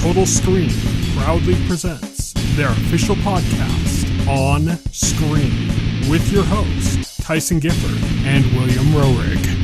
Total Screen proudly presents their official podcast, OnScreen, with your hosts, Tyson Gifford and William Rohrig.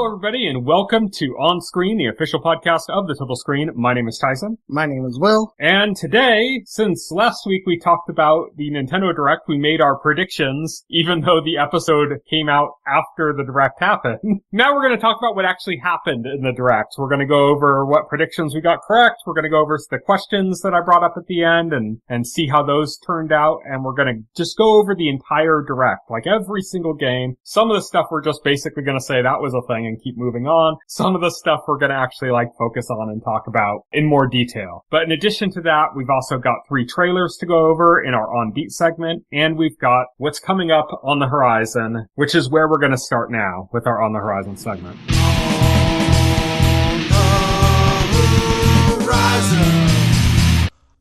Everybody, and welcome to OnScreen, the official podcast of the Total Screen. My name is Tyson. My name is Will. And today, since last week we talked about the Nintendo Direct, we made our predictions, even though the episode came out after the Direct happened. Now we're going to talk about what actually happened in the Direct. We're going to go over what predictions we got correct. We're going to go over the questions that I brought up at the end and see how those turned out. And we're going to just go over the entire Direct, like every single game. Some of the stuff we're just basically going to say that was a thing and keep moving on. Some of the stuff we're going to actually focus on and talk about in more detail. But in addition to that, we've also got 3 trailers to go over in our On Beat segment, and we've got what's coming up on the horizon, which is where we're going to start now with our On the Horizon segment.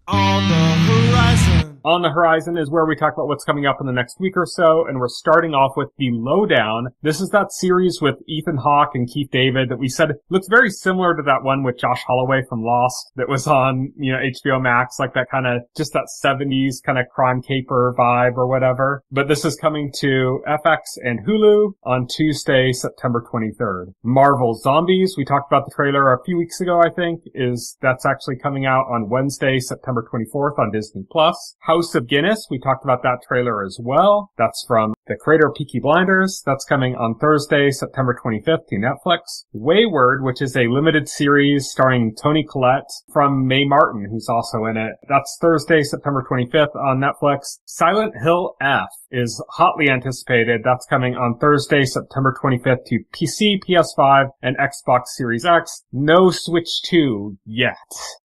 On the horizon. On the Horizon is where we talk about what's coming up in the next week or so, and we're starting off with the Lowdown. This is that series with Ethan Hawke and Keith David that we said looks very similar to that one with Josh Holloway from Lost that was on, HBO Max, like that kind of, just that 70s kind of crime caper vibe or whatever. But this is coming to FX and Hulu on Tuesday, September 23rd. Marvel Zombies, we talked about the trailer a few weeks ago, I think, that's actually coming out on Wednesday, September 24th on Disney+. House of Guinness, we talked about that trailer as well. That's from the creator of Peaky Blinders. That's coming on Thursday, September 25th to Netflix. Wayward, which is a limited series starring Toni Collette from Mae Martin, who's also in it. That's Thursday, September 25th on Netflix. Silent Hill F is hotly anticipated. That's coming on Thursday, September 25th to PC, PS5, and Xbox Series X. No Switch 2 yet.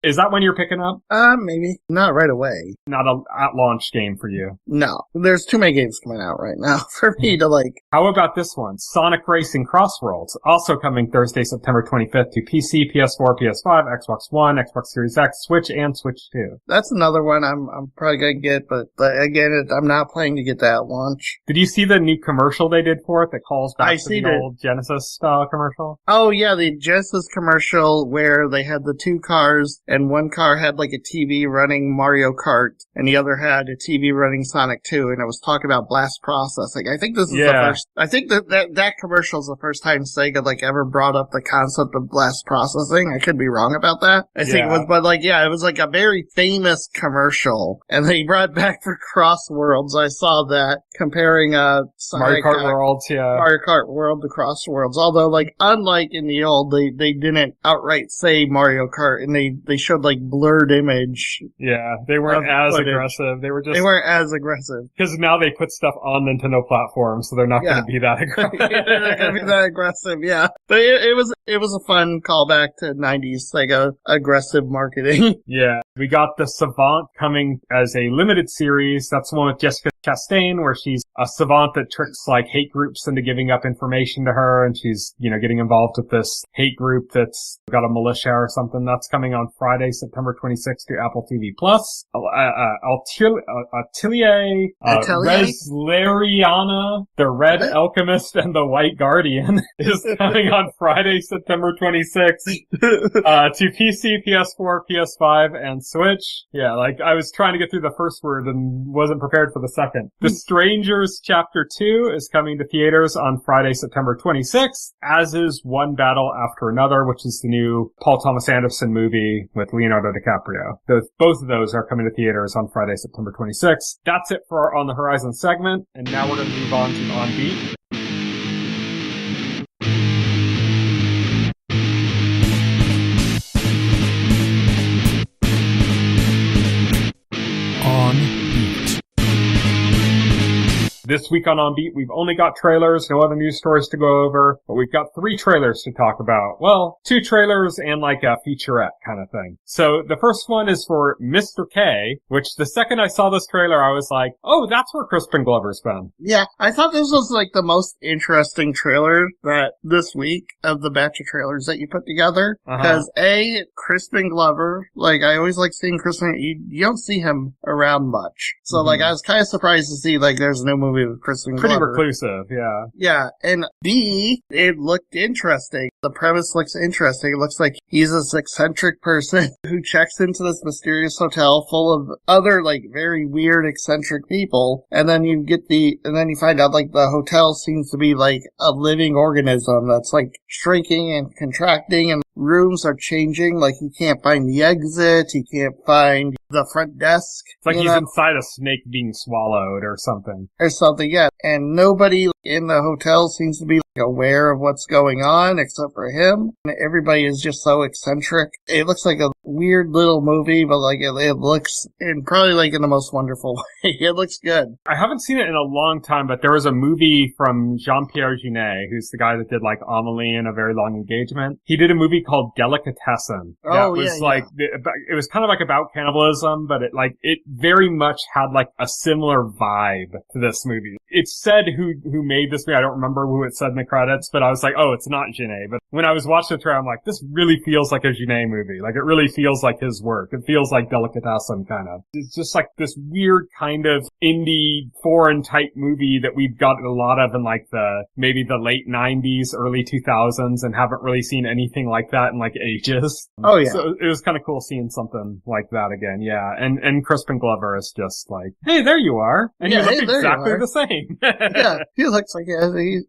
Is that one you're picking up? Maybe. Not right away. Not a at-launch game for you. No. There's too many games coming out right now for me to like. How about this one? Sonic Racing CrossWorlds, also coming Thursday, September 25th to PC, PS4, PS5, Xbox One, Xbox Series X, Switch, and Switch 2. That's another one I'm probably gonna get, but again, I'm not planning to get that at launch. Did you see the new commercial they did for it that calls back to the old Genesis style commercial? Oh yeah, the Genesis commercial where they had the 2 cars and one car had like a TV running Mario Kart and the other had a TV running Sonic 2, and it was talking about blast processing. I think this is the first. I think that commercial is the first time Sega ever brought up the concept of blast processing. I could be wrong about that. I think it was, but it was a very famous commercial, and they brought back for CrossWorlds. I saw that comparing Sonic, Mario Kart World, Mario Kart World to CrossWorlds. Although unlike in the old, they didn't outright say Mario Kart, and they showed blurred image. Yeah, they weren't as aggressive. They weren't as aggressive. Because now they put stuff on Nintendo platforms, so they're not going to be that aggressive. They're not going to be that aggressive, yeah. But it was a fun callback to 90s Sega aggressive marketing. Yeah. We got the Savant coming as a limited series. That's the one with Jessica Chastain, where she's a savant that tricks hate groups into giving up information to her, and she's, getting involved with this hate group that's got a militia or something. That's coming on Friday, September 26th to Apple TV+. Atelier, Resleriana, the Red Alchemist, and the White Guardian is coming on Friday, September 26th to PC, PS4, PS5, and Switch. Yeah, I was trying to get through the first word and wasn't prepared for the second. The Strangers Chapter 2 is coming to theaters on Friday, September 26th, as is One Battle After Another, which is the new Paul Thomas Anderson movie with Leonardo DiCaprio. Both of those are coming to theaters on Friday, September 26th. That's it for our On the Horizon segment, and now we're going to move on to On Beat. On Beat. This week on Beat, we've only got trailers, no other news stories to go over, but we've got 3 trailers to talk about. Well, 2 trailers and like a featurette kind of thing. So the first one is for Mr. K, which the second I saw this trailer, I was like, oh, that's where Crispin Glover's been. Yeah, I thought this was like the most interesting trailer that this week of the batch of trailers that you put together. Because Crispin Glover, like I always like seeing Crispin, you don't see him around much. So like I was kind of surprised to see like there's no movie with Crispin Glover. Pretty reclusive, yeah. Yeah, and B, it looked interesting. The premise looks interesting. It looks like he's this eccentric person who checks into this mysterious hotel full of other like very weird eccentric people, and then you find out like the hotel seems to be like a living organism that's like shrinking and contracting, and rooms are changing. Like he can't find the exit, he can't find the front desk. It's like he's inside a snake being swallowed or something. Yeah. And nobody in the hotel seems to be like, aware of what's going on except for him. And everybody is just so eccentric. It looks like a weird little movie, but like it looks in probably like in the most wonderful way. It looks good. I haven't seen it in a long time, but there was a movie from Jean-Pierre Jeunet, who's the guy that did like Amélie and A Very Long Engagement. He did a movie called Delicatessen. It was kind of like about cannibalism, but it very much had like a similar vibe to this movie. It said who made this movie. I don't remember who it said in the credits, but I was like, oh, it's not Jeunet. But when I was watching the trailer, I'm like, this really feels like a Jeunet movie. Like it really feels like his work. It feels like Delicatessen kind of. It's just like this weird kind of indie foreign type movie that we've got a lot of in like maybe the late 90s, early 2000s, and haven't really seen anything like that in like ages. Oh yeah. So it was kind of cool seeing something like that again. Yeah. And Crispin Glover is just like, hey, there you are. And you look exactly the same. Yeah. He looks like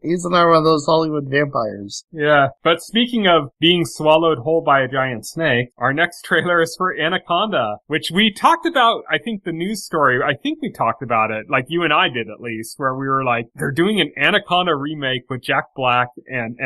he's another one of those Hollywood vampires. Yeah. But speaking of being swallowed whole by a giant snake, our next trailer is for Anaconda, which we talked about. I think the news story, I think we talked about it, like you and I did at least, where we were like, they're doing an Anaconda remake with Jack Black and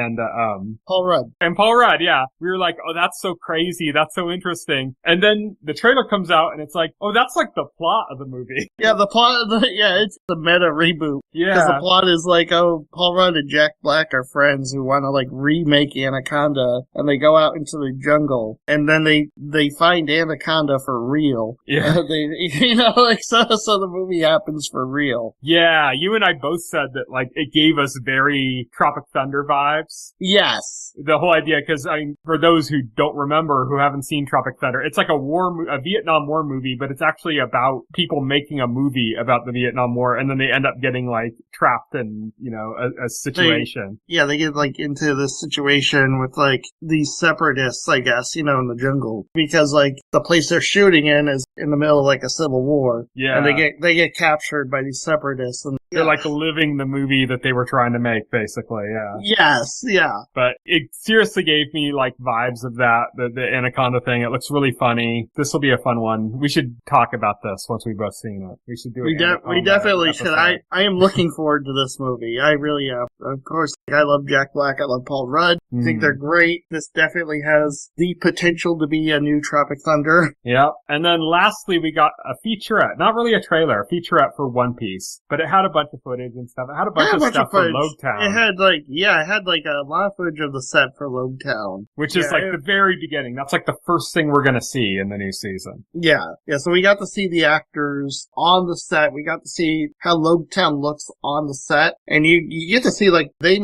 Paul Rudd. And Paul Rudd, yeah. We were like, oh, that's so crazy. That's so interesting. And then the trailer comes out and it's like, oh, that's like the plot of the movie. Yeah, the plot, it's the meta reboot. Yeah. Because the plot is like, oh, Paul Rudd and Jack Black are friends who want to like remake Anaconda, and they go out into the jungle, and then they find Anaconda for real. Yeah. So the movie happens for real. Yeah, you and I both said that like it gave us very Tropic Thunder vibes. Yes. The whole idea, because I mean, for those who don't remember, who haven't seen Tropic Thunder, it's like a Vietnam War movie, but it's actually about people making a movie about the Vietnam War, and then they end up getting like trapped in, a situation. They get like into this situation with like these separatists, I guess, in the jungle, because like the place they're shooting in is in the middle of like a civil war. Yeah. And they get captured by these separatists, and they're like living the movie that they were trying to make, basically, yeah. Yes, yeah. But it seriously gave me like vibes of that, the Anaconda thing. It looks really funny. This will be a fun one. We should talk about this once we've both seen it. We should do it. We definitely should. I am looking forward to this movie. I really am. Of course, I love Jack Black. I love Paul Rudd. I think they're great. This definitely has the potential to be a new Tropic Thunder. Yep. And then lastly, we got a featurette. Not really a trailer, a featurette for One Piece. But it had a bunch of footage and stuff. It had a bunch of stuff for Lowdown. It had a lot of footage of the set for Lowdown. Which is like the very beginning. That's like the first thing we're gonna see in the new season. Yeah. Yeah, so we got to see the actors on the set. We got to see how Lowdown looks on the set. And you get to see like they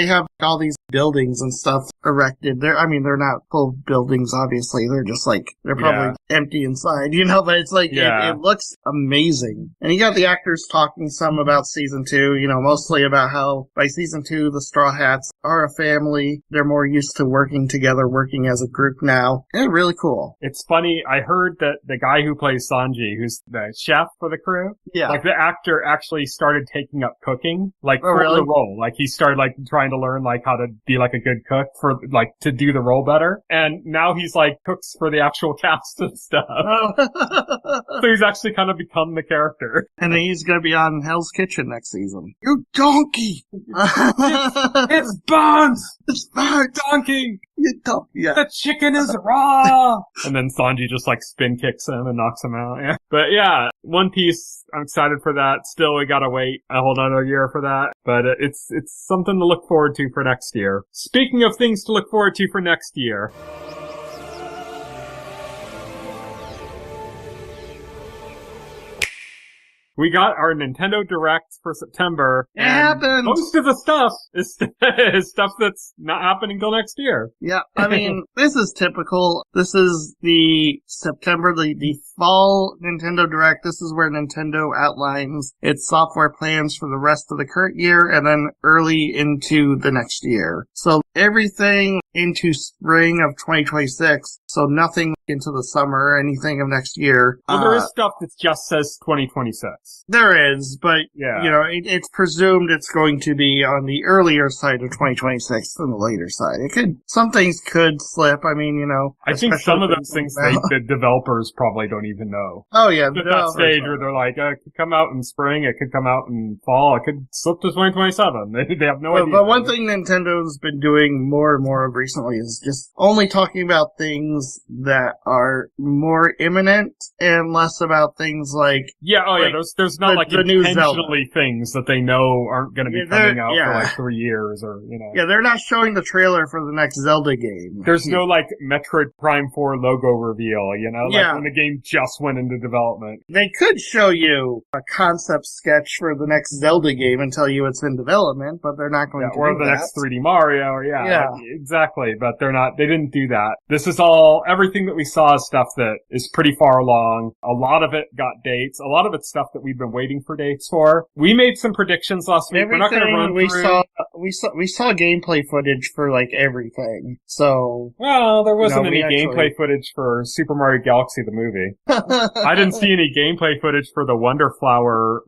have all these buildings and stuff erected. They're not full buildings, obviously. They're just like, they're probably empty inside, but it's like, it looks amazing. And you got the actors talking some about season 2, mostly about how by season 2, the Straw Hats are a family. They're more used to working together, working as a group now. And really cool. It's funny. I heard that the guy who plays Sanji, who's the chef for the crew, like the actor actually started taking up cooking, like for the role. Like he started like trying to learn like how to be like a good cook for like to do the role better. And now he's like cooks for the actual cast and stuff. So he's actually kind of become the character. And then he's going to be on Hell's Kitchen next season. You donkey! It's Bones! It's Bones! Donkey! Yeah. The chicken is raw! And then Sanji just like spin kicks him and knocks him out. Yeah. But yeah, One Piece, I'm excited for that. Still, we gotta wait a whole another year for that. But it's something to look forward to for next year. Speaking of things to look forward to for next year. We got our Nintendo Direct for September. It happened! Most of the stuff is stuff that's not happening until next year. Yeah, I mean, this is typical. This is the September, the fall Nintendo Direct. This is where Nintendo outlines its software plans for the rest of the current year and then early into the next year. So everything into spring of 2026. So nothing into the summer or anything of next year. Well, there is stuff that just says 2026. There is, but, yeah. You know, it's presumed it's going to be on the earlier side of 2026 than the later side. Some things could slip. I mean, you know. I think some of those things the developers probably don't even know. Oh, yeah. At that stage where they're like, it could come out in spring, it could come out in fall, it could slip to 2027. They have no idea. But one thing Nintendo's been doing more and more of recently is just only talking about things that are more imminent and less about things like... Yeah, there's not like intentionally things that they know aren't going to be coming out for like 3 years or, you know. Yeah, they're not showing the trailer for the next Zelda game. There's no like Metroid Prime 4 logo reveal, you know, like when the game just went into development. They could show you a concept sketch for the next Zelda game and tell you it's in development, but they're not going to do that. Or the next 3D Mario, or exactly, but they didn't do that. This is all, everything that we saw is stuff that is pretty far along. A lot of it got dates. A lot of it's stuff that we've been waiting for dates for. We made some predictions last week. We're not going to run through. We saw gameplay footage for like everything. So there wasn't any gameplay footage for Super Mario Galaxy the movie. I didn't see any gameplay footage for the Wonder Flower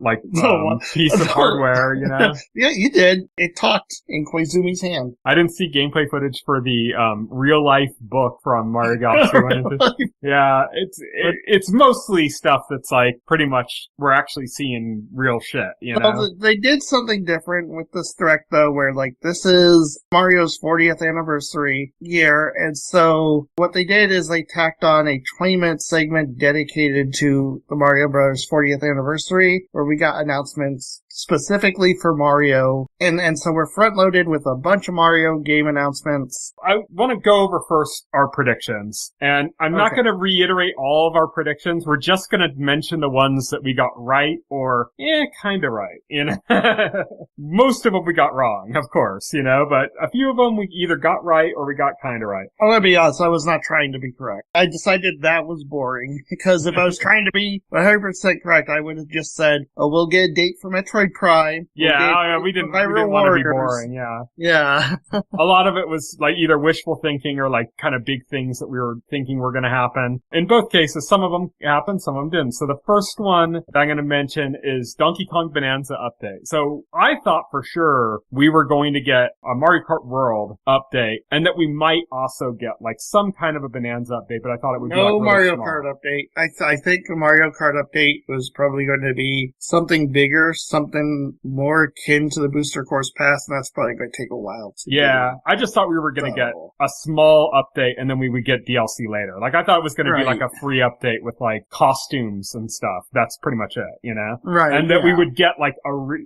piece of hardware. You know? Yeah, you did. It talked in Koizumi's hand. I didn't see gameplay footage for the real life book from Mario Galaxy. Yeah, it's mostly stuff that's like pretty much we're actually seeing real shit, you know? Well, they did something different with this Direct, though, where, like, this is Mario's 40th anniversary year, and so what they did is they tacked on a 20-minute segment dedicated to the Mario Bros. 40th anniversary, where we got announcements specifically for Mario, and so we're front-loaded with a bunch of Mario game announcements. I want to go over first our predictions, and I'm not going to reiterate all of our predictions. We're just going to mention the ones that we got right, or, kind of right, you know? Most of them we got wrong, of course, you know, but a few of them we either got right or we got kind of right. I'm going to be honest, I was not trying to be correct. I decided that was boring, because if I was trying to be 100% correct, I would have just said, we'll get a date for Metroid Prime. We didn't want to be boring, Yeah. A lot of it was like either wishful thinking or like kind of big things that we were thinking were going to happen. In both cases, some of them happened, some of them didn't. So the first one that I'm going to mention is Donkey Kong Bonanza update. So I thought for sure we were going to get a Mario Kart World update and that we might also get like some kind of a Bonanza update, but I thought it would be like really Mario small. Kart update. I think the Mario Kart update was probably going to be something bigger, something more akin to the Booster Course Pass, and that's probably going to take a while to do. I just thought we were going to get a small update and then we would get DLC later. Like I thought it was going to be like a free update with like costumes and stuff. That's pretty much it, you know? Right. And that we would get like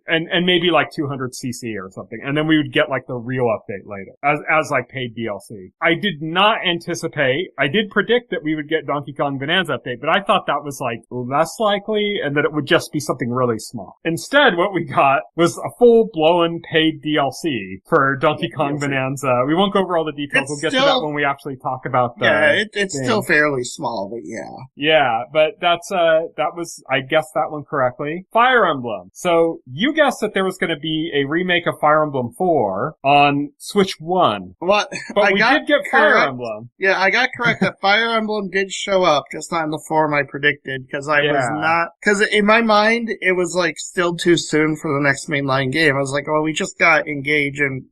and maybe like 200cc or something. And then we would get like the real update later as like paid DLC. I did not anticipate, I did predict that we would get Donkey Kong Bonanza update, but I thought that was like less likely and that it would just be something really small. Instead, what we got was a full-blown paid DLC for Donkey Kong Bonanza. We won't go over all the details. We'll get to that when we actually talk about the it's game. still fairly small, but Yeah, but that was, I guessed that one correctly. Fire Emblem. So you guessed that there was going to be a remake of Fire Emblem 4 on Switch 1. What? But we did get Fire Emblem. Yeah, I got correct that Fire Emblem did show up, just not in the form I predicted, because I was not, because in my mind, it was like still too soon for the next mainline game. I was like, well, we just got Engage in,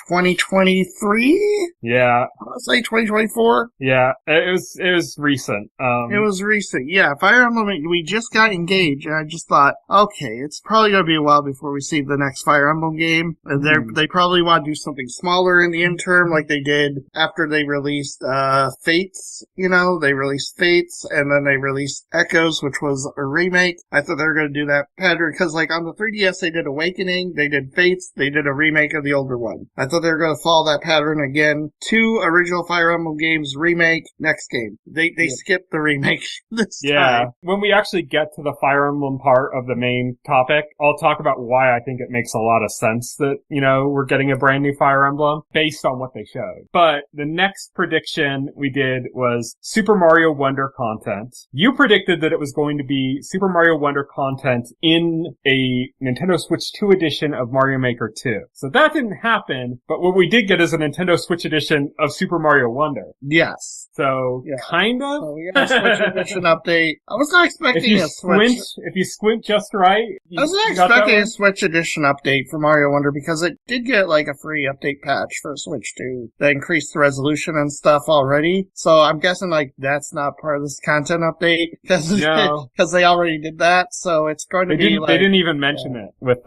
2023? Yeah. I was like 2024? Yeah, it was recent. It was recent, yeah. Fire Emblem, we just got Engage, and I just thought, okay, it's probably gonna be a while before we see the next Fire Emblem game. And they probably want to do something smaller in the interim, like they did after they released, Fates, they released Fates, and then they released Echoes, which was a remake. I thought they were gonna do that pattern, because on the 3DS they did Awakening, they did Fates, they did a remake of the older one. I thought they were gonna follow that pattern again. 2 original Fire Emblem games, remake, next game. They skipped the remake this time. When we actually get to the Fire Emblem part of the main topic, I'll talk about why I think it makes a lot of sense that, we're getting a brand new Fire Emblem based on what they showed. But the next prediction we did was Super Mario Wonder content. You predicted that it was going to be Super Mario Wonder content in a Nintendo Switch 2 edition of Mario Maker 2. So that didn't happen, but what we did get is a Nintendo Switch edition of Super Mario Wonder. Yes. So, kind of? So we got a Switch edition update. I was not expecting a Switch. If you squint just right. I was not expecting a Switch edition update for Mario Wonder because it did get a free update patch for Switch 2 that increased the resolution and stuff already. So I'm guessing that's not part of this content update because they already did that. So it's going to be they didn't even mention it with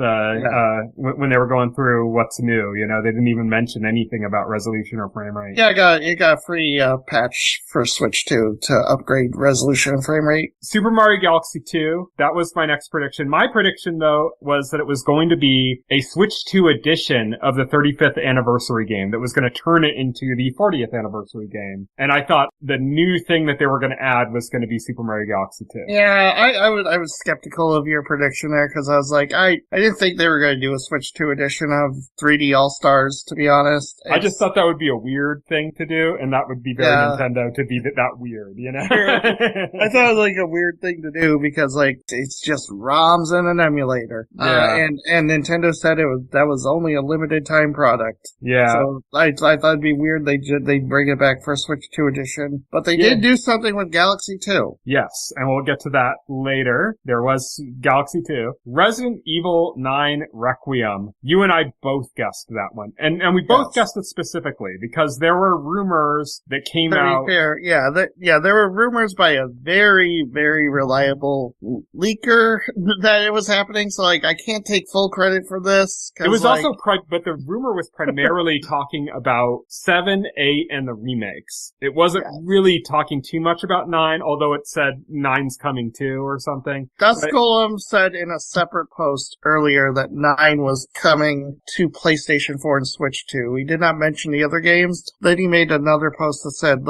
when they were going through what's new. They didn't even mention anything about resolution or frame rate. Yeah, it got a free patch for Switch 2 to upgrade resolution and frame rate. Super Mario Galaxy 2, that was my next prediction. My prediction, though, was that it was going to be a Switch 2 edition of the 35th anniversary game that was going to turn it into the 40th anniversary game. And I thought the new thing that they were going to add was going to be Super Mario Galaxy 2. Yeah, I was skeptical of your prediction there because I was like, I didn't think they were going to do a Switch 2 edition of 3D All-Stars, to be honest. I just thought that would be a weird thing to do, and that would be very Nintendo to be that weird, I thought it was a weird thing to do because it's just ROMs and an emulator. Yeah. And Nintendo said that was only a limited time product. Yeah. So I thought it'd be weird they'd bring it back for Switch 2 edition. But they did do something with Galaxy 2. Yes, and we'll get to that later. There was Galaxy 2. Resident Evil 9 Requiem. You and I both guessed that one. And we both guessed it specifically because there were rumors that came out. Fair. There were rumors by a very, very reliable leaker that it was happening. So I can't take full credit for this. It was also, but the rumor was primarily talking about 7, 8, and the remakes. It wasn't really talking too much about 9, although it said 9's coming too or something. Dust Golem said in a separate post earlier that 9 was coming to PlayStation 4 and Switch 2. He did not mention the other games. Then he made another post that said,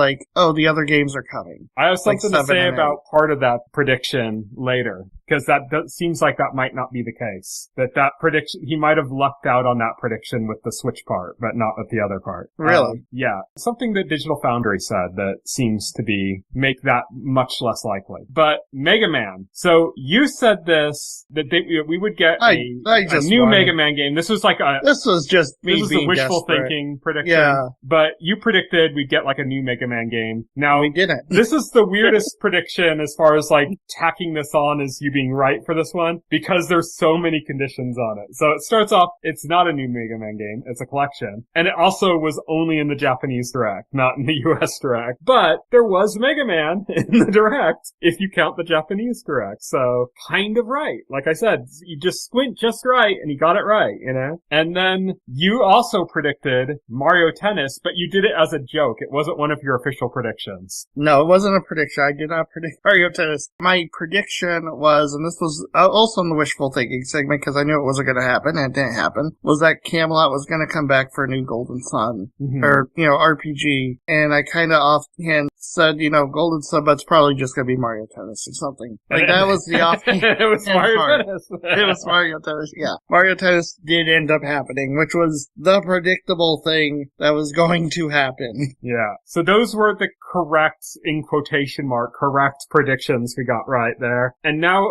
the other games are coming. I have something to say about part of that prediction later, because that seems like that might not be the case. That prediction, he might have lucked out on that prediction with the Switch part, but not with the other part. Really? Yeah. Something that Digital Foundry said that seems to make that much less likely. But Mega Man. So you said this, that we would get a new Mega Man game. This was this was just me this was being a wishful desperate. thinking prediction. Yeah. But you predicted we'd get a new Mega Man game. Now, we didn't. This is the weirdest prediction as far as tacking this on as you being right for this one, because there's so many conditions on it. So it starts off, it's not a new Mega Man game, it's a collection. And it also was only in the Japanese Direct, not in the US Direct. But there was Mega Man in the Direct, if you count the Japanese Direct. So, kind of right. Like I said, you just squint just right, and you got it right, And then you also predicted Mario Tennis, but you did it as a joke. It wasn't one of your official predictions. No, it wasn't a prediction. I did not predict Mario Tennis. My prediction was, and this was also in the wishful thinking segment because I knew it wasn't going to happen, and it didn't happen, was that Camelot was going to come back for a new Golden Sun, or, RPG. And I kind of offhand said, Golden Sun, but it's probably just going to be Mario Tennis or something. That was the offhand. It was Mario Tennis. It was Mario Tennis, yeah. Mario Tennis did end up happening, which was the predictable thing that was going to happen. Yeah. So those were the correct, in quotation mark, correct predictions we got right there. And now,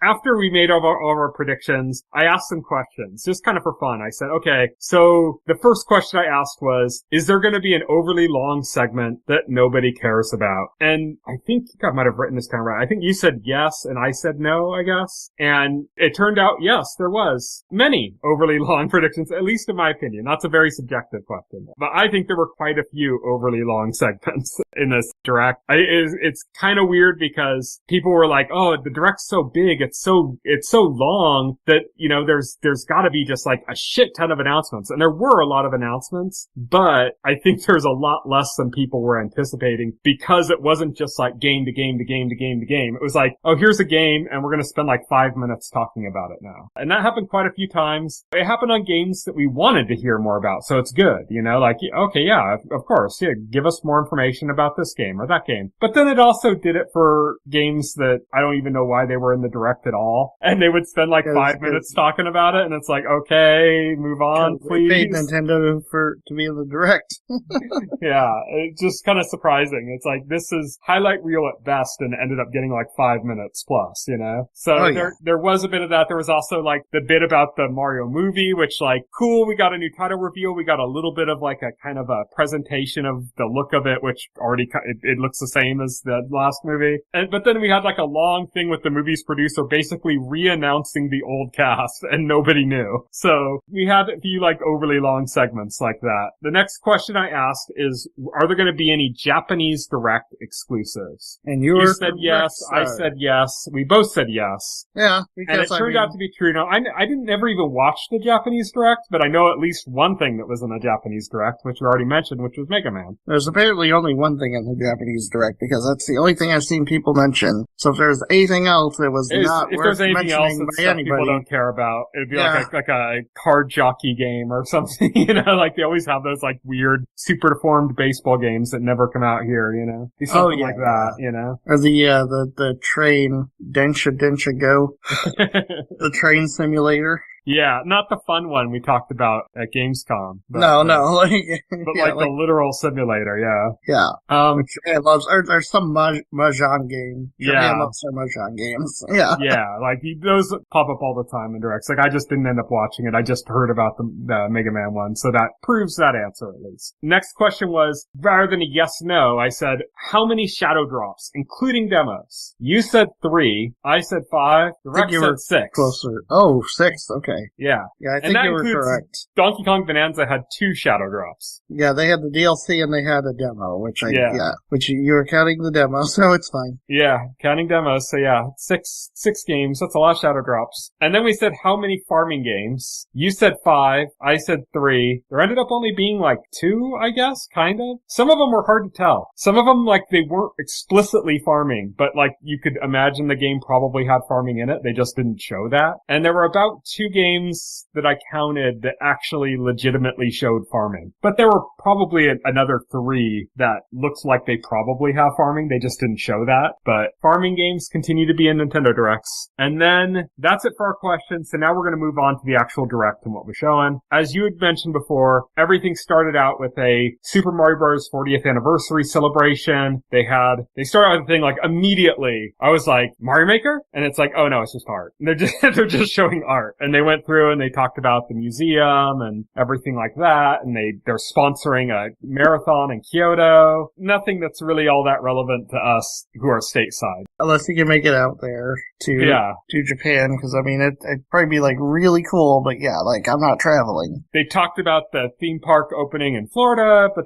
after we made all our predictions, I asked some questions, just kind of for fun. I said, okay, so the first question I asked was, is there going to be an overly long segment that nobody cares cares about. And I think I might have written this down right. I think you said yes, and I said no, I guess. And it turned out, yes, there was many overly long predictions, at least in my opinion. That's a very subjective question. But I think there were quite a few overly long segments in this direct. It's kind of weird because people were like, oh, the direct's so big, it's so long that, you know, there's gotta be just like a shit ton of announcements. And there were a lot of announcements, but I think there's a lot less than people were anticipating because it wasn't just like game to game to game to game to game. It was like, oh, here's a game and we're gonna spend like 5 minutes talking about it now. And that happened quite a few times. It happened on games that we wanted to hear more about, so it's good, you know, like, okay, yeah, of course, yeah, give us more information about this game or that game. But then it also did it for games that I don't even know why they were in the direct at all. And they would spend like 5 minutes talking about it, and it's like, okay, move on, please. They paid Nintendo to be in the direct. Yeah, it's just kind of surprising. It's like, this is highlight reel at best and ended up getting like 5 minutes plus, you know? So there was a bit of that. There was also like the bit about the Mario movie, which like, cool, we got a new title reveal. We got a little bit of like a kind of a presentation of the look of it, which already, it looks the same as the last movie. But then we had like a long thing with the movie's producer basically re-announcing the old cast and nobody knew. So we had a few like overly long segments like that. The next question I asked is, are there going to be any Japanese direct exclusives? And you said yes, I said yes, we both said yes. Yeah. And it turned out to be true. Now, I didn't ever even watch the Japanese direct, but I know at least one thing that was in the Japanese direct, which we already mentioned, which was Mega Man. There's apparently only one thing in the Japanese direct, because that's the only thing I've seen people mention. So if there's anything else, it was not worth mentioning by anybody. People don't care about. It'd be like a card jockey game or something, you know, like they always have those like weird, super deformed baseball games that never come out here, you know? Something like that, you know? Or the train, Densha Go, the train simulator. Yeah, not the fun one we talked about at Gamescom. But, no. The literal simulator, yeah. Yeah. Which Japan loves. Or there's some Mahjong game. Japan loves their Mahjong games. Yeah. Yeah, like those pop up all the time in directs. Like I just didn't end up watching it. I just heard about the Mega Man one. So that proves that answer at least. Next question was, rather than a yes/no, I said, how many shadow drops, including demos? You said 3. I said 5. The rec said 6. Closer. Oh, 6. Okay. Yeah. Yeah, I think you were correct. Donkey Kong Bonanza had 2 shadow drops. Yeah, they had the DLC and they had a demo, which you were counting the demo, so it's fine. Yeah, counting demos, so yeah, 6 games, that's a lot of shadow drops. And then we said how many farming games? You said 5, I said 3. There ended up only being like 2, I guess, kind of. Some of them were hard to tell. Some of them, like, they weren't explicitly farming, but like, you could imagine the game probably had farming in it, they just didn't show that. And there were about 2 games that I counted that actually legitimately showed farming. But there were probably another 3 that looks like they probably have farming. They just didn't show that. But farming games continue to be in Nintendo Directs. And then that's it for our questions. So now we're going to move on to the actual Direct and what we're showing. As you had mentioned before, everything started out with a Super Mario Bros. 40th anniversary celebration. They started out with the thing like immediately. I was like, Mario Maker? And it's like, oh no, it's just art. And they're just showing art. And they went through and they talked about the museum and everything like that, and they're sponsoring a marathon in Kyoto. Nothing that's really all that relevant to us who are stateside. Unless you can make it out there to Japan, because I mean, it'd probably be like really cool, but yeah, like I'm not traveling. They talked about the theme park opening in Florida, but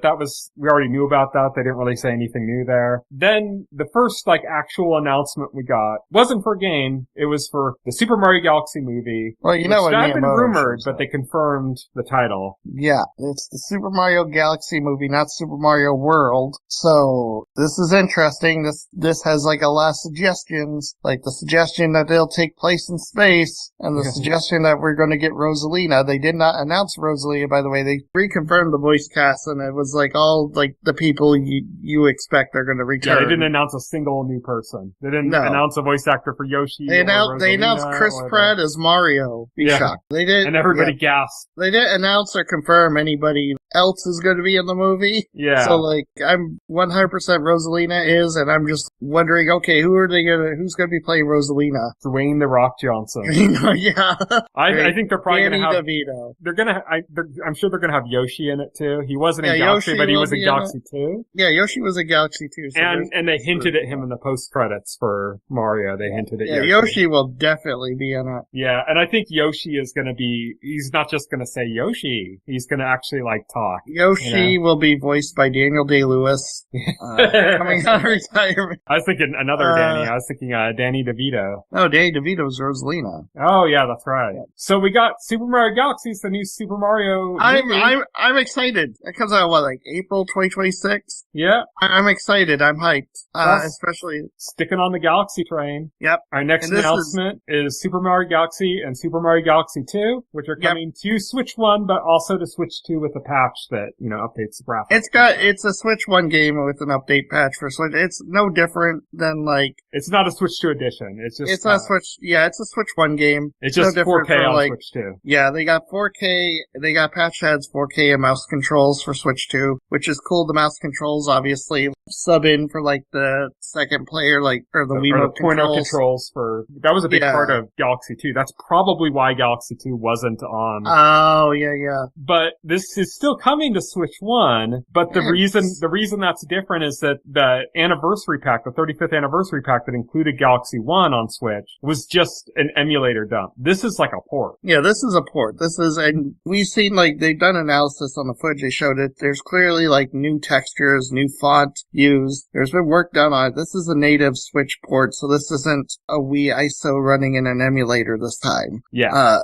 we already knew about that. They didn't really say anything new there. Then the first like actual announcement we got wasn't for a game, it was for the Super Mario Galaxy movie. Well, you know what had been rumored, but they confirmed the title. Yeah, it's the Super Mario Galaxy movie, not Super Mario World. So this is interesting. This has like a lot of suggestions, like the suggestion that they'll take place in space, and the suggestion that we're going to get Rosalina. They did not announce Rosalina, by the way. They reconfirmed the voice cast, and it was like all like the people you expect are going to return. Yeah, they didn't announce a single new person. They didn't announce a voice actor for Yoshi. They announced Chris Pratt as Mario. Be shocked. They did, and everybody gasped. They didn't announce or confirm anybody else is going to be in the movie. Yeah. So, like, I'm 100% Rosalina is, and I'm just wondering, okay, who's going to be playing Rosalina? Dwayne The Rock Johnson. Yeah. I think they're probably going to have... DeVito. I'm sure they're going to have Yoshi in it, too. He wasn't in Galaxy, Yoshi but he was in Galaxy 2. Yeah, Yoshi was in Galaxy 2. So and they hinted at him in the post-credits for Mario. They hinted at Yoshi. Yoshi will definitely be in it. Yeah, and I think Yoshi is going to be... He's not just going to say Yoshi. He's going to actually, like, talk. Yoshi will be voiced by Daniel Day-Lewis. Coming out of retirement. I was thinking another Danny. I was thinking Danny DeVito. No, Danny DeVito's Rosalina. Oh, yeah, that's right. So we got Super Mario Galaxy, the new Super Mario movie. I'm excited. It comes out, like, April 2026? Yeah. I'm excited. I'm hyped. Especially... Sticking on the Galaxy train. Yep. Our next announcement is Super Mario Galaxy and Super Mario Galaxy 2, which are coming to Switch 1, but also to Switch 2 with a patch that, updates the graphics. It's a Switch 1 game with an update patch for Switch. It's no different than, like... It's not a Switch 2 edition. It's just... It's not Switch... Yeah, it's a Switch 1 game. It's just no 4K on Switch 2. Yeah, they got 4K, they got patch heads, 4K, and mouse controls for Switch 2, which is cool. The mouse controls, obviously, sub in for, like, the second player, like, or the Wiimote controls for... That was a big part of Galaxy 2. That's probably why Galaxy 2 wasn't on... Oh, yeah. But this is still coming to Switch 1, but the reason that's different is that the anniversary pack, the 35th anniversary pack that included Galaxy 1 on Switch, was just an emulator dump. This is like a port. Yeah, this is a port. And we've seen, like, they've done analysis on the footage. They showed it. There's clearly, like, new textures, new font used. There's been work done on it. This is a native Switch port, so this isn't a Wii ISO running in an emulator this time. Yeah.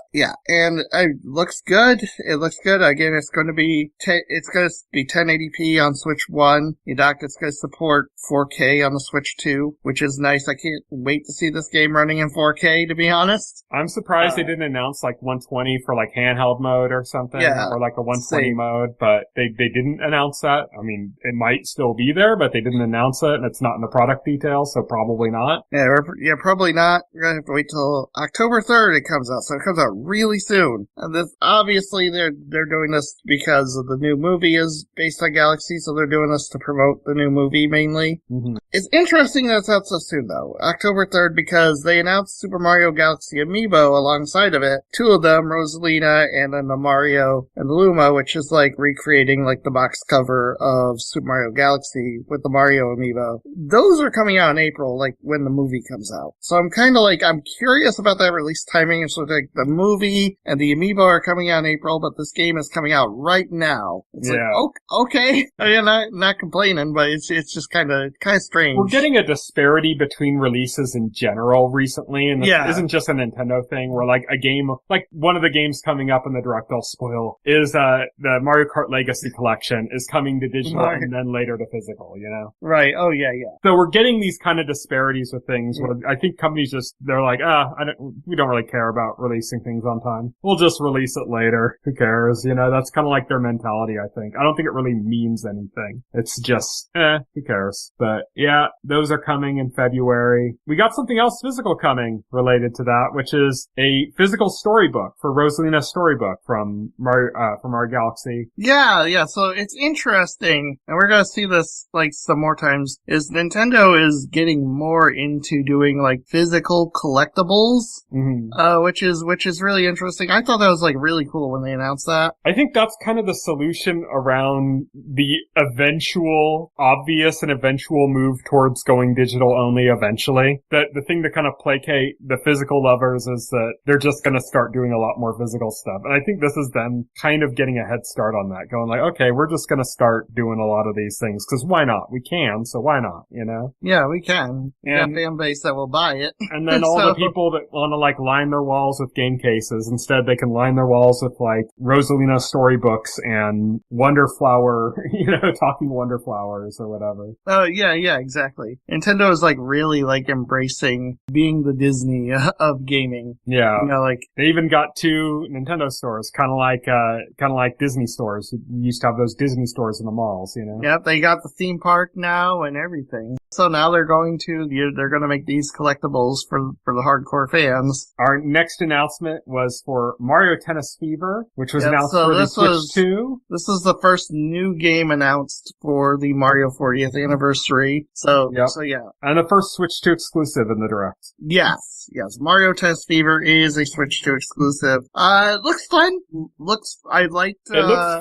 And it looks good. It looks good. Again, it's going to be 1080p on Switch 1. It's going to support 4K on the Switch 2, which is nice. I can't wait to see this game running in 4K, to be honest. I'm surprised they didn't announce like 120 for like handheld mode or something, or like a 120 mode, but they didn't announce that. I mean, it might still be there, but they didn't announce it, and it's not in the product details, so probably not. Yeah, probably not. We're going to have to wait till October 3rd it comes out, so it comes out really soon. And this, obviously, they're doing this because the new movie is based on Galaxy, so they're doing this to promote the new movie mainly. Mm-hmm. It's interesting that it's out so soon, though, October 3rd, because they announced Super Mario Galaxy Amiibo alongside of it. Two of them, Rosalina and then the Mario and the Luma, which is like recreating like the box cover of Super Mario Galaxy with the Mario Amiibo. Those are coming out in April, like when the movie comes out. So I'm kind of like, I'm curious about that release timing. So like the movie and the Amiibo are coming out in April, but this game is coming out right now. It's like, okay. I mean, not complaining, but it's just kind of strange. We're getting a disparity between releases in general recently, and this isn't just a Nintendo thing where like a game, like one of the games coming up in the direct I'll spoil is the Mario Kart Legacy Collection is coming to digital and then later to physical, you know? Right. Oh yeah. So we're getting these kind of disparities with things where I think companies they're like, we don't really care about releasing things on time. We'll just release it later. Who cares? You know, that's kind of like their mentality, I think. I don't think it really means anything. It's just, who cares? But yeah, those are coming in February. We got something else physical coming related to that, which is a physical storybook for Rosalina's storybook from Mario Galaxy. Yeah. So it's interesting, and we're gonna see this like some more times, is Nintendo is getting more into doing like physical collectibles, which is really interesting. I thought that was like really cool when they announced that. I think that's kind of the solution around the obvious and eventual move towards going digital only eventually. That the thing to kind of placate the physical lovers is that they're just going to start doing a lot more physical stuff. And I think this is them kind of getting a head start on that, going like, okay, we're just going to start doing a lot of these things because why not? We can, so why not, you know? Yeah, we can. We got a fan base that will buy it. And then all the people that want to like line their walls with game cases, instead they can line their walls with like Rosalina storybooks and Wonderflower, talking Wonderflowers or whatever. Oh, yeah, exactly. Nintendo is like really like embracing being the Disney of gaming. Yeah. Like they even got two Nintendo stores, kind of like Disney stores. You used to have those Disney stores in the malls, you know? Yep, they got the theme park now and everything. So now they're going to make these collectibles for the hardcore fans. Our next announcement was for Mario Tennis Fever, which was announced for the Switch 2. This is the first new game announced for the Mario 40th anniversary. So yeah. And the first Switch 2 exclusive in the Direct. Yes. Mario Tennis Fever is a Switch 2 exclusive. Looks fun. It looks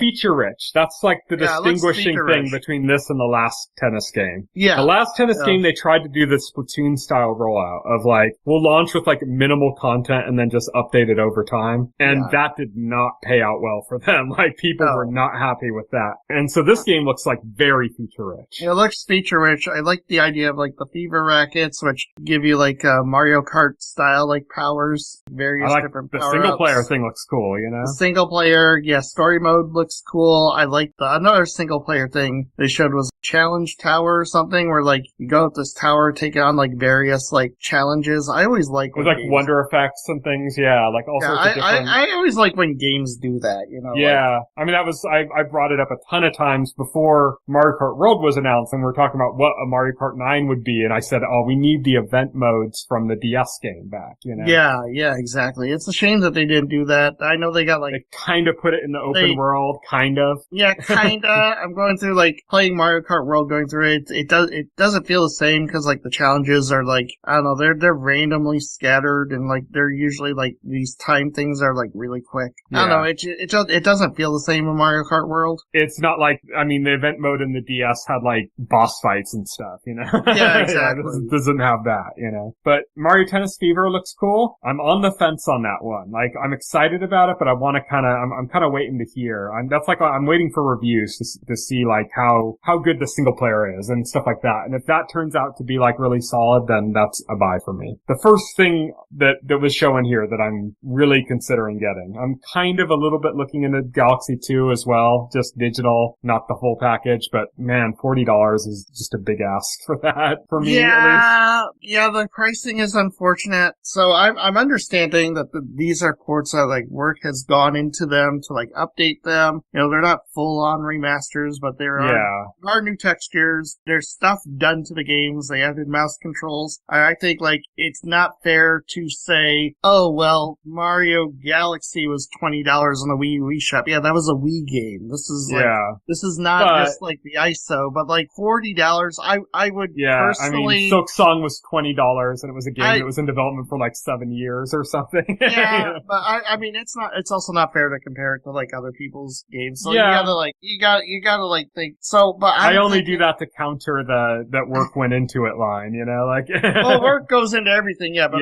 feature rich. That's like the distinguishing thing between this and the last tennis game. Yeah. The last tennis game, they tried to do the Splatoon style rollout of like, we'll launch with like minimal content and then just update it over time. And that did not pay out well for them. Like people were not happy with that. And so this game looks like very feature rich. It looks feature rich. I like the idea of like the fever rackets, which give you like Mario Kart style like powers, various different power-ups. The single player thing looks cool, you know? The single player, story mode looks cool. I like another single player thing they showed was Challenge Tower or something where like you go up this tower, take on like various like challenges. I always like with like wonder effects and things, like all sorts of different. I always like when games do that, you know. Yeah, like, I mean that was I brought it up a ton of times before Mario Kart World was announced, and we were talking about what a Mario Kart 9 would be, and I said, we need the event modes from the DS game back, you know. Yeah, exactly. It's a shame that they didn't do that. I know they got like they kind of put it in the open world, kind of. Yeah, kinda. I'm going through like playing Mario Kart World, going through it. It doesn't feel the same because like the challenges are like, I don't know, they're randomly scattered and like they're usually like these time things are like really quick. I don't know. It doesn't feel the same in Mario Kart World. It's not like, I mean, the event mode in the DS had like boss fights and stuff, you know. Yeah, exactly. It doesn't have that, you know. But Mario Tennis Fever looks cool. I'm on the fence on that one. Like I'm excited about it, but I want to I'm kind of waiting to hear. I'm waiting for reviews to see like how good the single player is and stuff like that. And if that turns out to be like really solid, then that's a buy for me. The first thing that was showing here that I'm really considering getting, I'm kind of a little bit looking into Galaxy 2 as well, just digital, not the full package, but man, $40 is just a big ask for that for me. Yeah, the pricing is unfortunate. So I'm understanding that these are ports that like work has gone into them to like update them. You know, they're not full on remasters, but there are new textures. There's stuff done to the games. They added mouse controls. I think like it's not fair to say, oh well, Mario Galaxy was $20 on the Wii shop. Yeah, that was a Wii game. This is not just like the ISO, but like $40. I would personally. I mean, Silk Song was $20, and it was a game that was in development for like 7 years or something. Yeah, but I mean, it's also not fair to compare it to like other people's games. So you gotta like think. So, but I only do that to counter that work went into it line, you know, like. Well, work goes into everything, but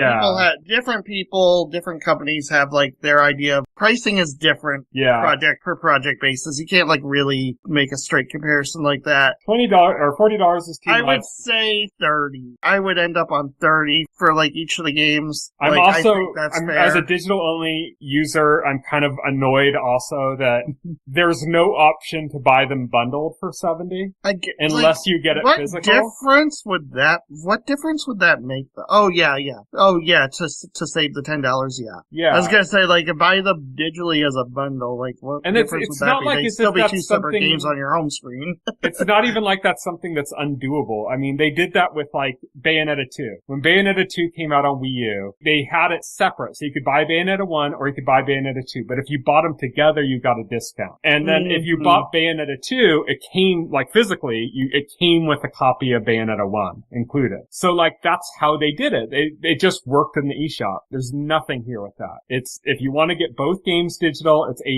different companies have like their idea of pricing is different. Project per project basis. You can't like really make a straight comparison like that. $20 or $40 is too much. I would say 30. I would end up on 30 for like each of the games. I think that's fair. As a digital only user, I'm kind of annoyed also that there's no option to buy them bundled for $70 unless you get it physical. What difference would that make? To save the $10. Yeah. I was gonna say like buy them digitally as a bundle. Like what difference would that be? They'd still be two separate games on your home screen. It's not even like that's something that's undoable. I mean, they did that with like Bayonetta 2. When Bayonetta 2 came out on Wii U, they had it separate. So you could buy Bayonetta 1 or you could buy Bayonetta 2. But if you bought them together, you got a discount. And then if you bought Bayonetta 2, it came, like physically, it came with a copy of Bayonetta 1 included. So like that's how they did it. It just worked in the eShop. There's nothing here with that. It's, if you want to get both games digital, it's $80.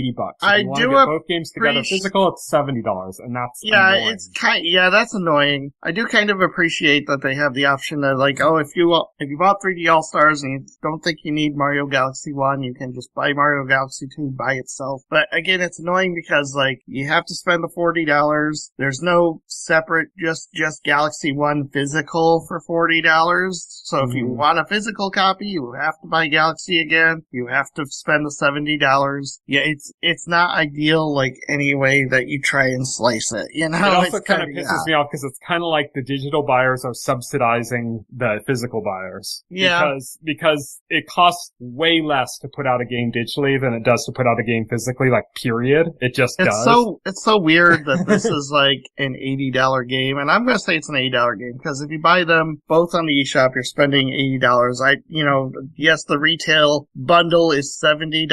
If you want to get both games together physical, it's $70. And that's annoying. That's annoying. I do kind of appreciate that they have the option that like, if you bought 3D All-Stars and you don't think you need Mario Galaxy 1, you can just buy Mario Galaxy 2 by itself. But again, it's annoying because like you have to spend the $40. There's no separate just Galaxy 1 physical for $40. So if you want a physical copy, you have to buy Galaxy again. You have to spend the $70 $70. Yeah, it's not ideal, like, any way that you try and slice it, you know? It also kind of pisses me off because it's kind of like the digital buyers are subsidizing the physical buyers. Yeah. Because it costs way less to put out a game digitally than it does to put out a game physically, like, period. It just does. It's so weird that this is like an $80 game, and I'm gonna say it's an $80 game, because if you buy them both on the eShop, you're spending $80. Yes, the retail bundle is $70,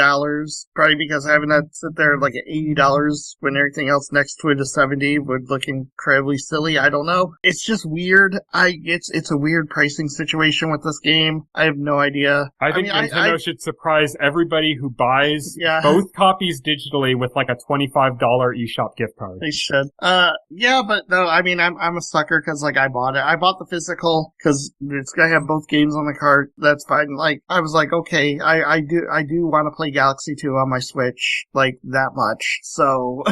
probably because having that sit there like at $80 when everything else next to it is $70 would look incredibly silly. I don't know. It's just weird. It's a weird pricing situation with this game. I have no idea. I think Nintendo should surprise everybody who buys both copies digitally with like a $25 eShop gift card. They should. Yeah, but no, I mean, I'm a sucker because, like, I bought it. I bought the physical because it's gonna have both games on the cart. That's fine. Like, I was like, okay, I do want to play Galaxy 2 on my Switch, like, that much. So,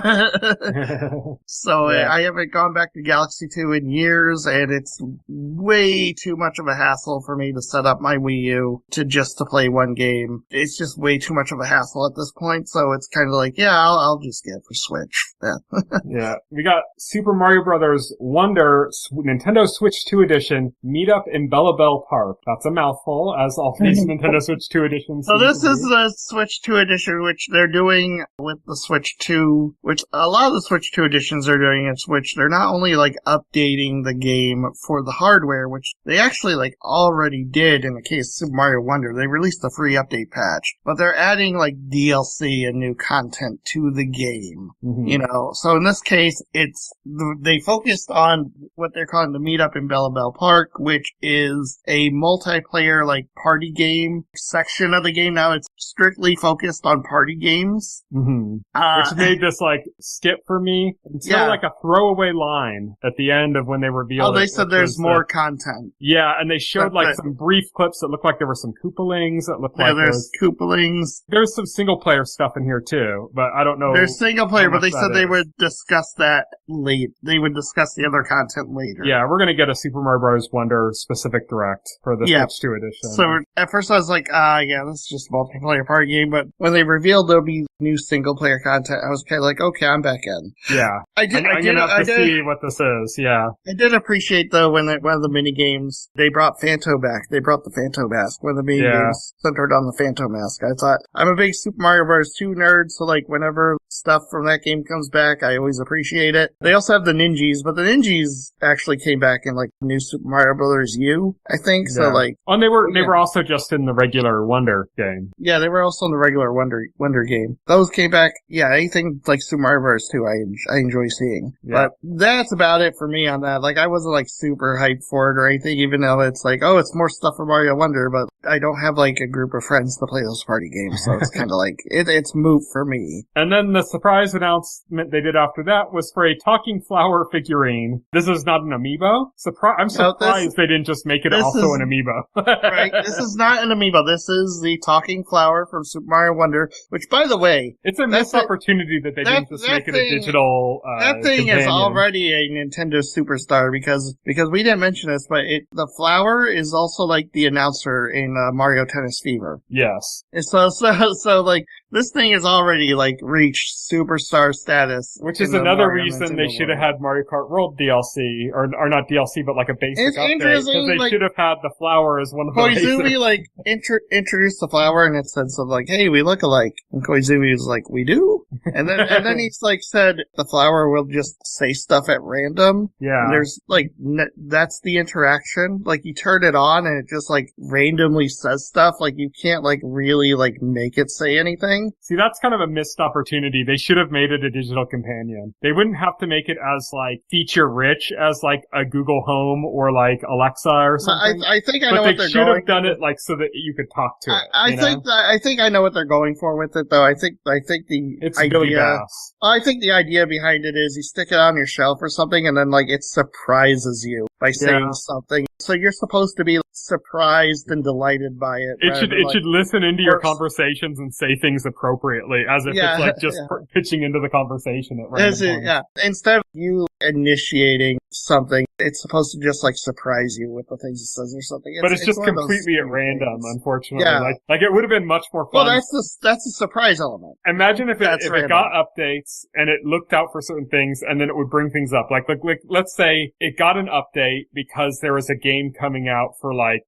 Yeah. I haven't gone back to Galaxy 2 in years, and it's way too much of a hassle for me to set up my Wii U to play one game. It's just way too much of a hassle at this point, so it's kind of like, yeah, I'll just get it for Switch. Yeah. Yeah. We got Super Mario Brothers Wonder Nintendo Switch 2 Edition Meetup in Bella Bell Park. That's a mouthful, as all these Nintendo Switch 2 editions. So this is the Switch 2 edition, which they're doing with the Switch 2, which a lot of the Switch 2 editions are doing in Switch. They're not only, like, updating the game for the hardware, which they actually, like, already did in the case of Super Mario Wonder. They released a free update patch, but they're adding, like, DLC and new content to the game, you know? So in this case, they focused on what they're calling the Meetup in Bella Bell Park, which is a multiplayer, like, party game section of the game. Now it's strictly focused on party games. Which made this, like, skip for me until, like, a throwaway line at the end of when they revealed they said there's more content. Yeah, and they showed, some brief clips that looked like there were some Koopalings that looked like there's Koopalings. There's some single-player stuff in here, too, but I don't know. There's single-player, but they said they would discuss that late. They would discuss the other content later. Yeah, we're gonna get a Super Mario Bros. Wonder specific direct for the Switch 2 edition. So at first I was like, this is just a multiplayer party game, but when they revealed there'll be new single-player content, I was kind of like, okay, I'm back in. Yeah. I'm gonna have to see what this is, yeah. I did appreciate, though, when one of the mini-games, they brought Phantom back. They brought the Phantom Mask. One of the mini-games centered on the Phantom Mask. I thought, I'm a big Super Mario Bros. 2 nerd, so, like, whenever stuff from that game comes back, I always appreciate it. They also have the Ninjas, but the Ninjas actually came back in, like, New Super Mario Bros. U, I think, so, like... Oh, and they were also just in the regular Wonder game. Yeah, they were also in the regular Wonder game. Those came back, anything like Super Mario Bros. 2 I enjoy seeing. Yeah. But that's about it for me on that. Like, I wasn't, like, super hyped for it or anything, even though it's like, oh, it's more stuff for Mario Wonder, but I don't have, like, a group of friends to play those party games, so it's kind of like, it's moot for me. And then the surprise announcement they did after that was for a talking flower figurine. This is not an amiibo? I'm surprised they didn't just make it also an amiibo. Right, this is not an amiibo. This is the talking flower from Super Mario Wonder, which, by the way... It's a missed opportunity that they didn't just make it a digital That thing companion. Is already a Nintendo superstar because we didn't mention this, but the flower is also like the announcer in Mario Tennis Fever. Yes. And so like, this thing has already, like, reached superstar status. Which is another reason they should have had Mario Kart World DLC, or not DLC, but like a basic update, because they should have had the flower as one of the Koizumi, like, introduced the flower, and it said something like, hey, we look alike. And Koizumi was like, we do? And then he's, like, said the flower will just say stuff at random. Yeah. And there's, like, that's the interaction. Like, you turn it on, and it just, like, randomly says stuff. Like, you can't, like, really, like, make it say anything. See, that's kind of a missed opportunity. They should have made it a digital companion. They wouldn't have to make it as, like, feature-rich as, like, a Google Home or, like, Alexa or something. I think I know what they're going for. But they should have done it, like, so that you could talk to it. I think I know what they're going for with it, though. I think it's really bass. I think the idea behind it is you stick it on your shelf or something, and then, like, it surprises you by saying something. So you're supposed to be surprised and delighted by it. It should listen into your conversations and say things appropriately, as if it's like just pitching into the conversation at random points. Instead of you initiating something, it's supposed to just like surprise you with the things it says or something. But it's just completely at random, things. Unfortunately. Yeah. Like it would have been much more fun. Well, that's the surprise element. Imagine if it got updates and it looked out for certain things and then it would bring things up. Like let's say it got an update because there was a game coming out for like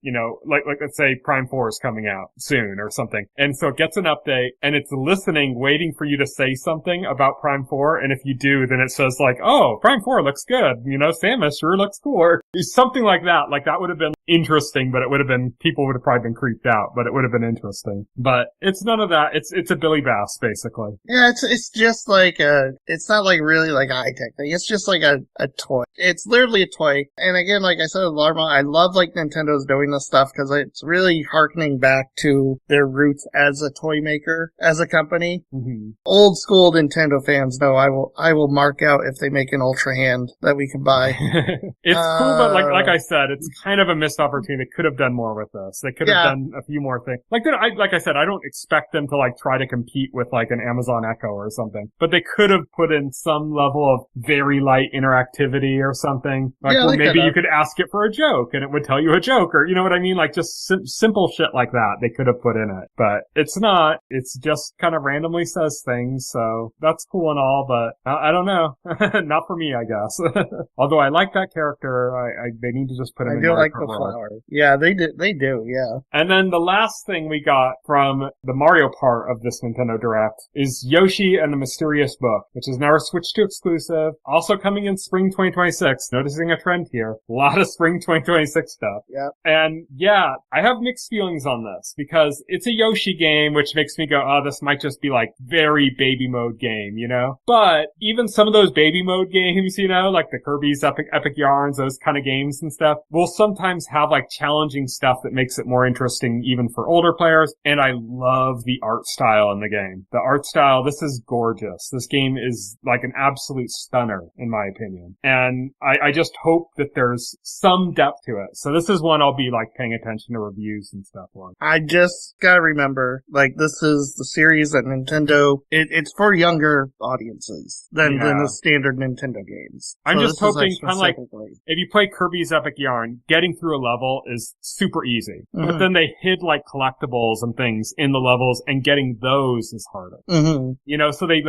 let's say Prime 4 is coming out soon or something. And so it gets an update and it's listening, waiting for you to say something about Prime 4. And if you do, then it says like, oh, Prime 4 looks good. Samus sure looks cool. Or something like that. Like that would have been interesting, but it would have been, people would have probably been creeped out, but it would have been interesting. But it's none of that. It's a Billy Bass, basically. Yeah, it's just like it's not like really like a high-tech thing. It's just like a toy. It's literally a toy. And again, like I said, Larma, I love like Nintendo's doing this stuff because it's really harkening back to their roots as a toy maker, as a company. Mm-hmm. Old school Nintendo fans know I will mark out if they make an Ultra Hand that we can buy. It's cool, but like I said, it's kind of a missed opportunity. They could have done more with this. They could have done a few more things. Like I said, I don't expect them to like try to compete with like an Amazon Echo or something, but they could have put in some level of very light interactivity or something. Like, where maybe you could ask it for a joke and it would tell you a joke, or you know what I mean? Like just simple shit like that they could have put in it, but it's not. It's just kind of randomly says things, so that's cool and all, but I don't know. Not for me, I guess. Although I like that character, they need to just put him in. I do like the flower. Yeah, they do, yeah. And then the last thing we got from the Mario part of this Nintendo Direct is Yoshi and the Mysterious Book, which is now a Switch 2 exclusive, also coming in spring 2026. Noticing a trend here. A lot of spring 2026 stuff. Yeah. And yeah, I have mixed feelings on this because it's a Yoshi game, which makes me go, oh, this might just be like very baby mode game, But even some of those baby mode games, like the Kirby's Epic Yarns, those kind of games and stuff, will sometimes have like challenging stuff that makes it more interesting even for older players. And I love the art style in the game. The art style, this is gorgeous. This game is like an absolute stunner, in my opinion. And I just hope that there's some depth to it. So this is one I'll be like paying attention to reviews and stuff on. I just gotta remember, like, this is the series that Nintendo, it's for younger audiences than the standard Nintendo games. I'm just hoping, kind of like, if you play Kirby's Epic Yarn, getting through a level is super easy. Mm-hmm. But then they hid like collectibles and things in the levels, and getting those is harder. Mm-hmm. So they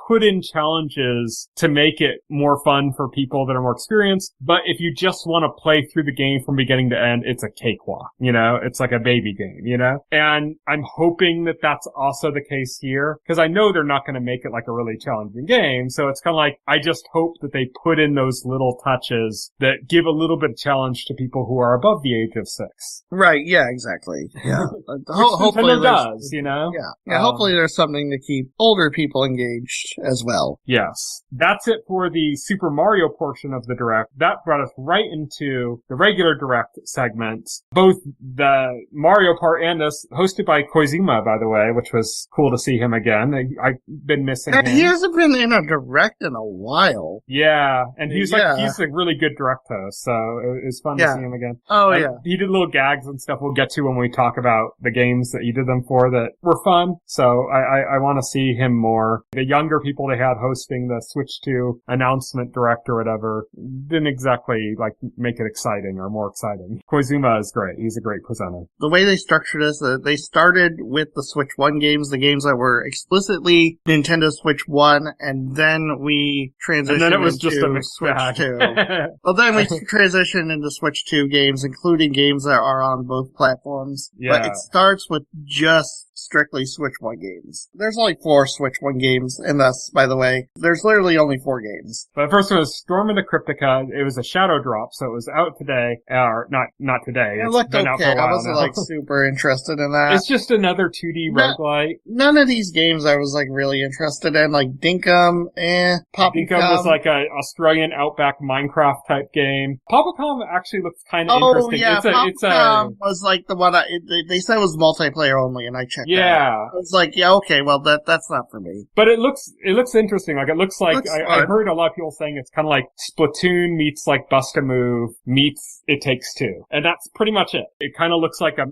put in challenges to make it more fun for people that are more experienced. But if you just want to play through the game from beginning to end, it's a cakewalk. It's like a baby game, And I'm hoping that that's also the case here, because I know they're not going to make it like a really challenging game. So it's kind of like, I just hope that they put in those little touches that give a little bit of challenge to people who are above the age of 6. Right. Yeah, exactly. Yeah. Hopefully Nintendo does, Yeah. Yeah. Hopefully there's something to keep older people engaged as well. Yes. That's it for the Super Mario portion of the Direct. That brought us right into the regular Direct segment. Both the Mario part and this, hosted by Koizuma, by the way, which was cool to see him again. I've been missing him. He hasn't been in a Direct in a while. Yeah. And he's he's a really good Direct host, so it was fun to see him again. Oh, yeah. He did little gags and stuff we'll get to when we talk about the games that he did them for that were fun, so I want to see him more. The younger people they had hosting the Switch 2 announcement Direct or whatever didn't exactly like make it exciting or more exciting. Koizuma is great. He's a great presenter. The way they structured this, they started with the Switch 1 games, the games that were explicitly Nintendo Switch 1, and then we transitioned and then it was into just a mixed Switch bag. 2. Well, then we transitioned into Switch 2 games, including games that are on both platforms. Yeah. But it starts with just strictly Switch 1 games. There's only 4 Switch 1 games, and thus, by the way, there's literally only 4 games. But first one was Storm into Cryptica. It was a shadow drop, so it was out today, or not today. It looked okay. I wasn't like super interested in that. It's just another 2D roguelite. None of these games I was like really interested in. Like Dinkum, Poppycom. Dinkum was like a Australian Outback Minecraft type game. Poppycom actually looks kind of interesting. Oh yeah, Poppycom was like the one they said was multiplayer only, and I checked Yeah. I was like, yeah, okay, well, that's not for me. But it looks interesting. Like, it looks like, I fun. heard a lot of people saying it's kind of like Splatoon meets like Bust a Move meets It Takes Two. And that's pretty much it. It kind of looks like a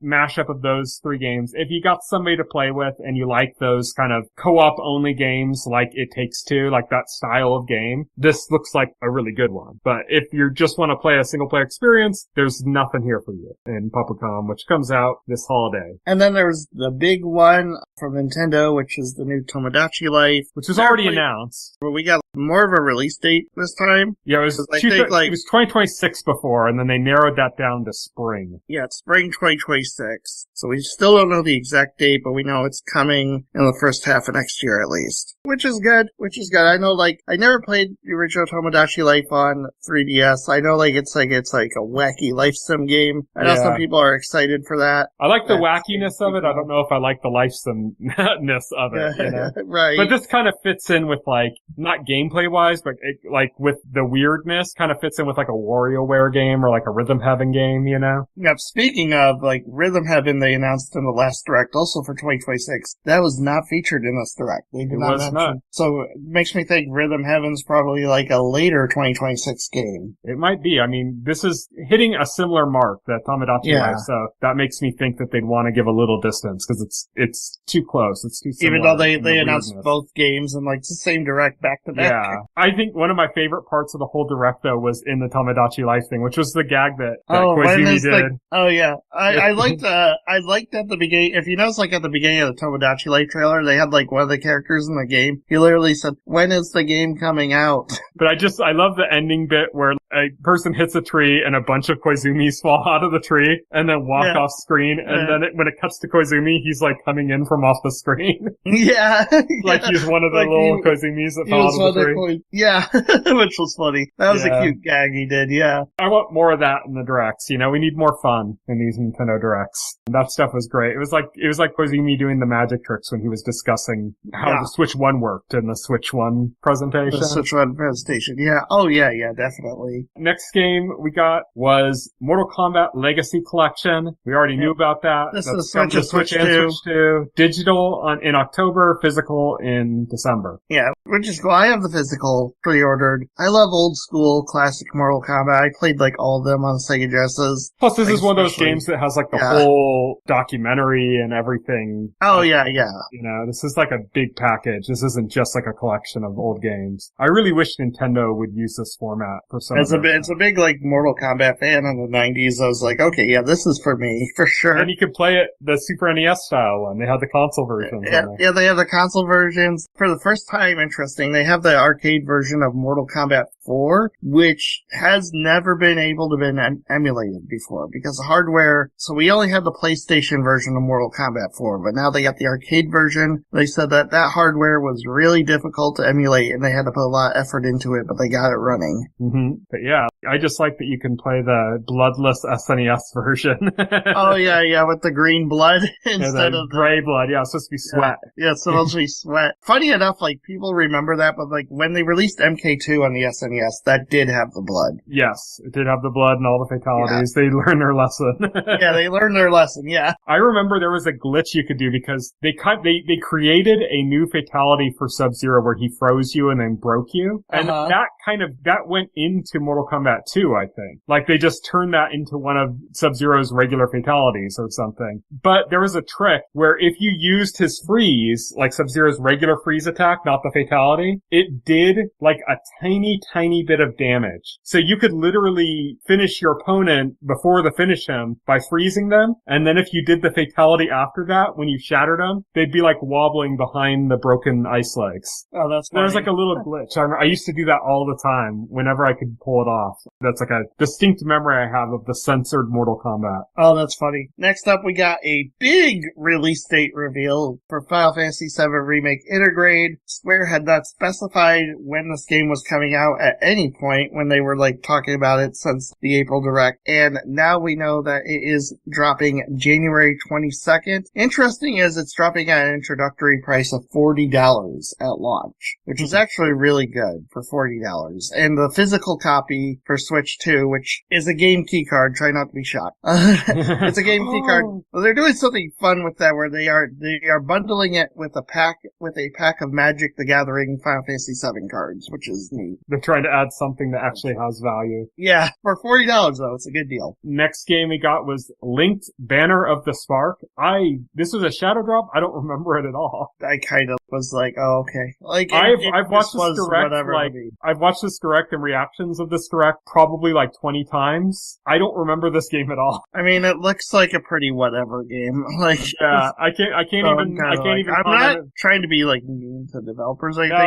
mashup of those three games. If you got somebody to play with and you like those kind of co-op only games like It Takes Two, like that style of game, this looks like a really good one. But if you just want to play a single player experience, there's nothing here for you in Puppetcom, which comes out this holiday. And then there's the big one from Nintendo, which is the new Tomodachi Life. Which is already announced. But we got more of a release date this time. Yeah, it was, it was 2026 before, and then they narrowed that down to spring. Yeah, it's spring 2026. So we still don't know the exact date, but we know it's coming in the first half of next year at least. Which is good. I know, like, I never played the original Tomodachi Life on 3DS. I know, like, it's like a wacky life sim game. I know some people are excited for that. I like the wackiness of it. I don't know if I like the life simness of it, you know? Right. But this kind of fits in with, like, not gameplay-wise, but, like, with the weirdness, kind of fits in with, like, a WarioWare game or, like, a Rhythm Heaven game, you know? Yeah, speaking of, like, Rhythm Heaven, they announced in the last Direct, also for 2026. That was not featured in this Direct. They did not mention. So it makes me think Rhythm Heaven's probably, like, a later 2026 game. It might be. I mean, this is hitting a similar mark, that Tomodachi Life, so that makes me think that they'd want to give a little distance, because it's too close. It's too similar. Even though they announced both games and, like, it's the same Direct back to back. Yeah. I think one of my favorite parts of the whole Direct, though, was in the Tomodachi Life thing, which was the gag that Koizumi did. Like, oh, yeah. I liked at the beginning, if you notice, like, at the beginning of the Tomodachi Life trailer, they had, like, one of the characters in the game. He literally said, "When is the game coming out?" But I love the ending bit where a person hits a tree and a bunch of Koizumis fall out of the tree and then walk off screen, and then when it cuts to Koizumi, he's, like, coming in from off the screen. Yeah. Like he's one of the little Koizumis that fell out of the tree. Yeah. Which was funny. That was a cute gag he did, yeah. I want more of that in the Directs, you know? We need more fun in these Nintendo Directs. That stuff was great. It was like Koizumi doing the magic tricks when he was discussing how the Switch 1 worked in the Switch 1 presentation. The Switch 1 presentation, yeah. Oh, yeah, definitely. Next game we got was Mortal Kombat Legacy Collection. We already knew about that. This That's is Switch and Switch 2. Digital in October, physical in December. Yeah, which is cool. I have the physical pre-ordered. I love old school classic Mortal Kombat. I played like all of them on Sega Genesis. Plus, this is one of those games that has like the whole documentary and everything. Oh, yeah. You know, this is like a big package. This isn't just like a collection of old games. I really wish Nintendo would use this format for some of it. It's a big like Mortal Kombat fan in the 90s. I was like, okay, yeah, this is for me, for sure. And you could play it the Super NES style one. They had the console versions. Yeah, they have the console versions. For the first time, interesting, they have the arcade version of Mortal Kombat 4, which has never been able to be emulated before because the hardware, so we only had the PlayStation version of Mortal Kombat 4, but now they got the arcade version. They said that hardware was really difficult to emulate and they had to put a lot of effort into it, but they got it running. Mm-hmm. But yeah, I just like that you can play the bloodless SNES version. Oh yeah, with the green blood instead of gray blood. Yeah, it's supposed to be sweat. Yeah, it's supposed to be sweat. Funny enough, like people remember that, but like when they released MK2 on the SNES, that did have the blood. Yes, it did have the blood and all the fatalities. Yeah. They learned their lesson. Yeah, they learned their lesson. Yeah. I remember there was a glitch you could do because they created a new fatality for Sub-Zero where he froze you and then broke you, and that went into Mortal Kombat 2, I think. Like they just turned that into one of Sub-Zero's regular fatalities or something. But there was a trick where if you used his freeze, like Sub-Zero's regular freeze attack, not the fatality, it did like a tiny bit of damage. So you could literally finish your opponent before the finish him by freezing them, and then if you did the fatality after that, when you shattered them, they'd be like wobbling behind the broken ice legs. Oh, that's funny. There was like a little glitch. I used to do that all the time whenever I could pull it off. That's like a distinct memory I have of the censored Mortal Kombat. Oh, that's funny. Next up, we got a big release date reveal for Final Fantasy VII Remake Intergrade. Square had had that specified when this game was coming out at any point when they were like talking about it since the April Direct. And now we know that it is dropping January 22nd. Interesting is it's dropping at an introductory price of $40 at launch, which is actually really good for $40. And the physical copy for Switch 2, which is a game key card, try not to be shocked. It's a game key card. Well, they're doing something fun with that where they are bundling it with a pack of Magic the Gathering Final Fantasy VII cards, which is neat. They're trying to add something that actually has value. Yeah, for $40 though, it's a good deal. Next game we got was Linked Banner of the Spark. This was a shadow drop. I don't remember it at all. I kind of was like, oh, okay. Like, I've watched this direct, I've watched this direct and reactions of this direct probably like 20 times. I don't remember this game at all. I mean, it looks like a pretty whatever game. Like, yeah, I can't even I'm not trying to be like mean to developers or anything.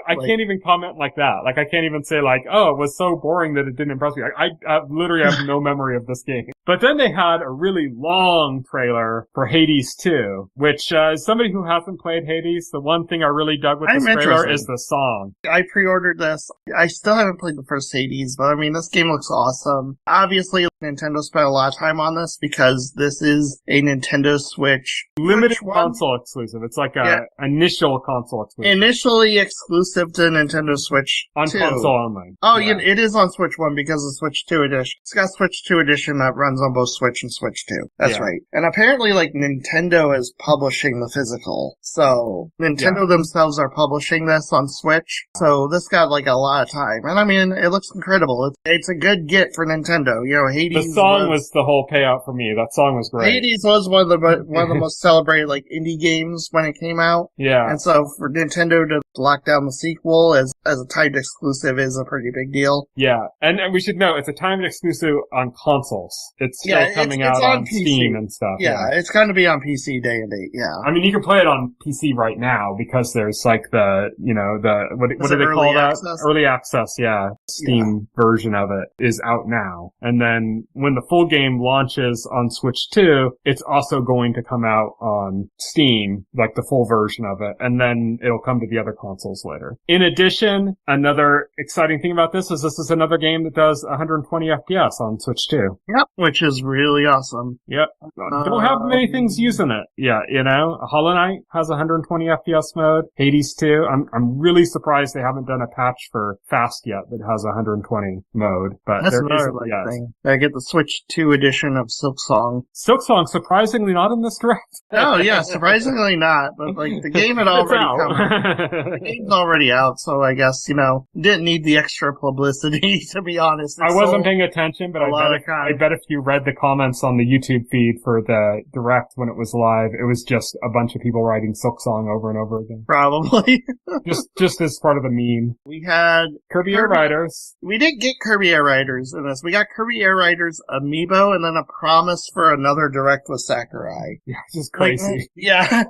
I can't even comment like that. Like, I can't even say like, oh, it was so boring that it didn't impress me. I literally have no memory of this game. But then they had a really long trailer for Hades 2, which, as somebody who hasn't played Hades, the one thing I really dug with this trailer is the song. I pre-ordered this. I still haven't played the first Hades, but I mean, this game looks awesome. Obviously, Nintendo spent a lot of time on this because this is a Nintendo Switch limited console exclusive. It's like initial console exclusive. Initially exclusive to Nintendo Switch on 2. Console only. Oh, yeah, it is on Switch 1 because of Switch 2 edition. It's got Switch 2 edition that runs on both Switch and Switch 2. That's right. And apparently, like, Nintendo is publishing the physical. So, Nintendo themselves are publishing this on Switch. So, this got, like, a lot of time. And I mean, it looks incredible. It's a good get for Nintendo. You know, Hades. The song was the whole payout for me. That song was great. Hades was one of the most celebrated, like, indie games when it came out. Yeah. And so, for Nintendo to lock down the sequel as a timed exclusive is a pretty big deal. Yeah. And we should know, it's a timed exclusive on consoles. It's still coming out on Steam and stuff. Yeah, it's going to be on PC day and date, yeah. I mean, you can play it on PC right now because there's like what do they call that? Early access, yeah. Steam version of it is out now. And then when the full game launches on Switch 2, it's also going to come out on Steam, like the full version of it. And then it'll come to the other consoles later. In addition, another exciting thing about this is another game that does 120 FPS on Switch 2. Yep, which is really awesome. Yep. Don't have many things using it. Yeah, you know, Hollow Knight has 120 FPS mode. Hades 2. I'm really surprised they haven't done a patch for Fast yet that has 120 mode. But that's another thing. I get the Switch 2 edition of Silksong. Silksong, surprisingly not in this direct. Oh yeah, surprisingly not. But like the game had already come. The game's already out, so I guess, you know, didn't need the extra publicity, to be honest. I wasn't paying attention, but I bet if you read the comments on the YouTube feed for the direct when it was live, it was just a bunch of people writing Silksong over and over again. Probably. just as part of the meme. We had Kirby Air Riders. We didn't get Kirby Air Riders in this. We got Kirby Air Riders Amiibo and then a promise for another direct with Sakurai. Yeah, this is crazy. Like, yeah.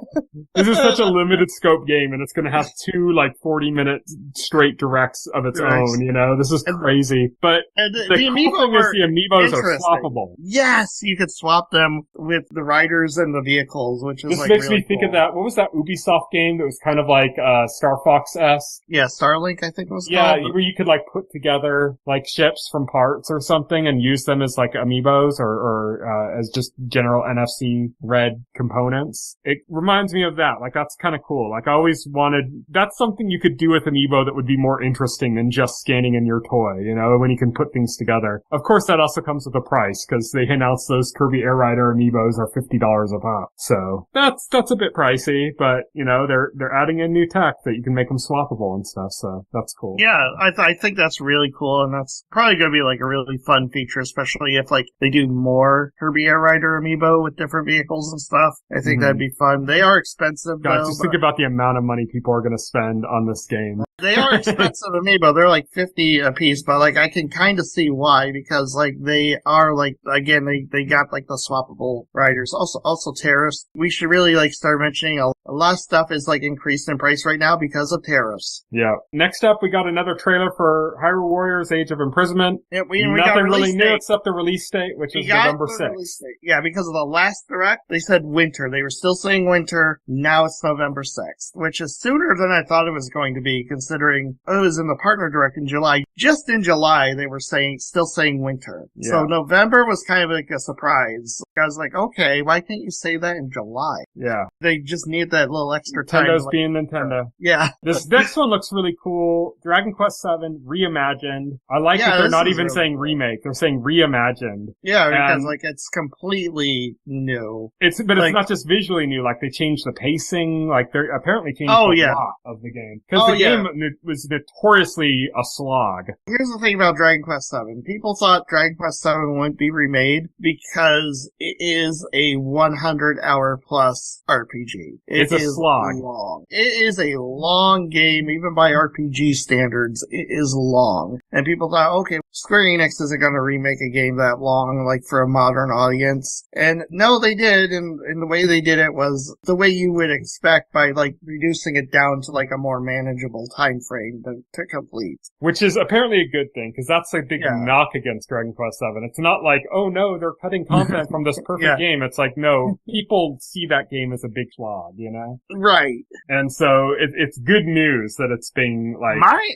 This is such a limited scope game, and it's going to have 2 40-minute straight directs of its own. You know, this is crazy. But the cool thing is the Amiibos are swappable. Yes, you could swap them with the riders and the vehicles, which is this makes me think of that. What was that Ubisoft game that was kind of like Star Fox-esque? Yeah, Starlink, I think it was called. Yeah, where you could put together ships from parts or something and use them as Amiibos or as just general NFC red components. It reminds me of that. That's kind of cool. I always wanted, that's something you could do with Amiibo that would be more interesting than just scanning in your toy, you know, when you can put things together. Of course, that also comes with a price because they announced those Kirby Air Rider Amiibos are $50 a pop. So that's a bit pricey, but you know, they're adding in new tech that you can make them swappable and stuff. So that's cool. Yeah, I think that's really cool, and that's probably going to be a really fun feature, especially if they do more Kirby Air Rider Amiibo with different vehicles and stuff. I think that'd be fun. They are expensive, though. Just think about the amount of money people are going to spend on this game. They are expensive Amiibo. They're $50 a piece, but I can kind of see why, because they are again, they got the swappable riders. Also terrorists. We should really start mentioning a lot of stuff is like increased in price right now because of tariffs. Yeah. Next up, we got another trailer for Hyrule Warriors Age of Imprisonment. Yeah, we Nothing got really release new date. except the release date, which is November 6th. Yeah, because of the last direct, they said winter. They were still saying winter. Now it's November 6th, which is sooner than I thought it was going to be, considering it was in the partner direct in July. Just in July, they were still saying winter. Yeah. So November was kind of like a surprise. I was like, okay, why can't you say that in July? Yeah. They just need that little extra time. Nintendo's being Nintendo. Yeah. This next one looks really cool. Dragon Quest VII Reimagined. I like that they're not even saying remake. They're saying reimagined. Yeah, because it's completely new. It's not just visually new. Like they changed the pacing. Like they're apparently changed a lot of the game. Because the game was notoriously a slog. Here's the thing about Dragon Quest VII. People thought Dragon Quest VII wouldn't be remade because it is a 100-hour plus RPG. It's a slog. Long. It is a long game, even by RPG standards. It is long. And people thought, okay, Square Enix isn't going to remake a game that long, like for a modern audience. And no, they did. And the way they did it was the way you would expect, by like reducing it down to like a more manageable time frame to complete. Which is apparently a good thing, because that's a big knock against Dragon Quest VII. It's not like, oh no, they're cutting content from this perfect game. It's like, no, people see that game as a big slog, you know? Right. And so it's good news that it's being like my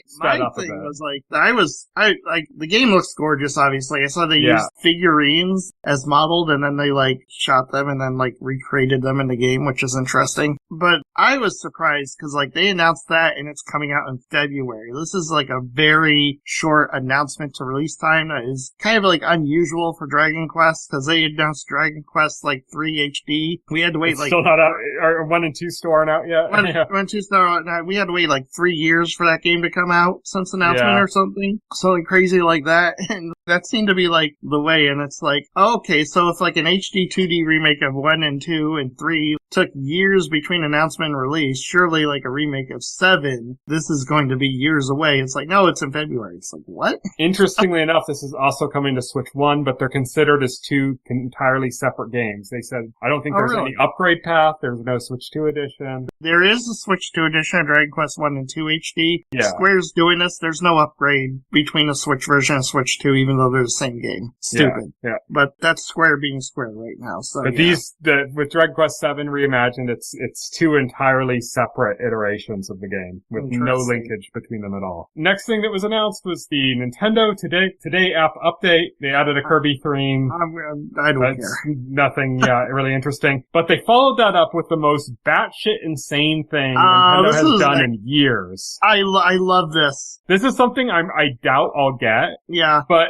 thing was like, the game looks gorgeous, obviously. I saw they used figurines as modeled, and then they like shot them and then like recreated them in the game, which is interesting. But I was surprised because like they announced that and it's coming out in February. This is like a very short announcement to release time. That is kind of like unusual for Dragon Quest, because they announced Dragon Quest like 3 HD. We had to wait still not out, or 1 and 2 still aren't out yet. 1 and 2 still aren't out. We had to wait like 3 years for that game to come out since announcement or something. Something crazy like that. And that seemed to be like the way. And it's like, okay, so if like an HD 2D remake of 1 and 2 and 3 took years between announcement and release, surely like a remake of 7, this is going to be years away. It's like, no, it's in February. It's like, what? Interestingly enough, this is also coming to Switch 1, but they're considered as 2 entirely separate games. They said, I don't think there's any upgrade path. There's no Switch 2 edition. There is a Switch 2 edition of Dragon Quest 1 and 2 HD. Yeah. Square's doing this. There's no upgrade between the Switch version and Switch 2, even though they're the same game. Stupid. Yeah. But that's Square being Square right now. So, but with Dragon Quest 7 Reimagined, it's 2 entirely separate iterations of the game with no linkage between them at all. Next thing that was announced was the Nintendo Today app update. They added a Kirby theme. I don't care. Nothing, really interesting. But they followed that up with the most batshit insane thing Nintendo has done in years. I love this. This is something I doubt I'll get. Yeah. But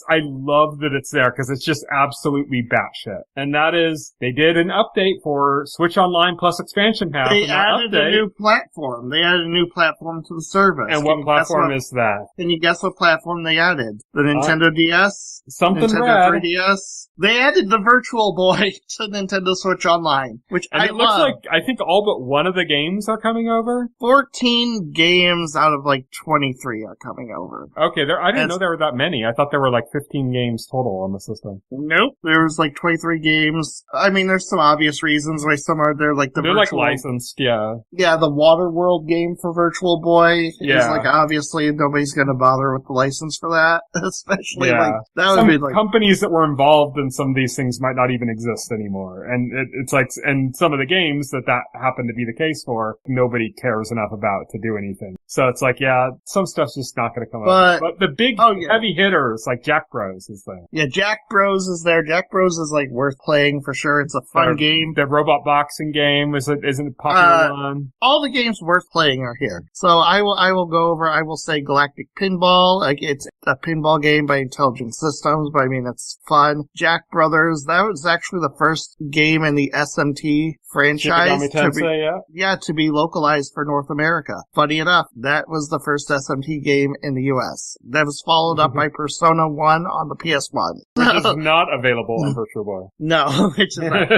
I love that it's there because it's just absolutely batshit. And that is, they did an update for Switch Online Plus Expansion Pass. They added a new platform. They added a new platform to the service. And what platform is that? Can you guess what platform they added? The Nintendo DS? Nintendo 3DS? They added the Virtual Boy to Nintendo Switch Online, which it looks like, I think all but one of the games are coming over. 14 games out of like 23 are coming over. Okay, I didn't know there were that many. I thought there were like 15 games total on the system. Nope. There was like 23 games. I mean, there's some obvious reasons why some are there, like they're like licensed, yeah. Yeah, the Waterworld game for Virtual Boy is like, obviously nobody's gonna bother with the license for that. Especially like, that would be like... companies that were involved in some of these things might not even exist anymore. And it's like, and some of the games that happened to be the case for, nobody cares enough about to do anything. So it's like, some stuff's just not gonna come out. But the big heavy hitters, like Jack Bros is there. Yeah, Jack Bros is there. Jack Bros is like worth playing for sure. It's a fun game. The robot boxing game isn't a popular one. All the games worth playing are here. So I will go over, I will say Galactic Pinball. Like, it's a pinball game by Intelligent Systems, but I mean, it's fun. Jack Brothers, that was actually the first game in the SMT franchise to be localized for North America. Funny enough, that was the first SMT game in the US. That was followed up by Persona 101 on the PS1. Which is not available on Virtual Boy. No, which is not.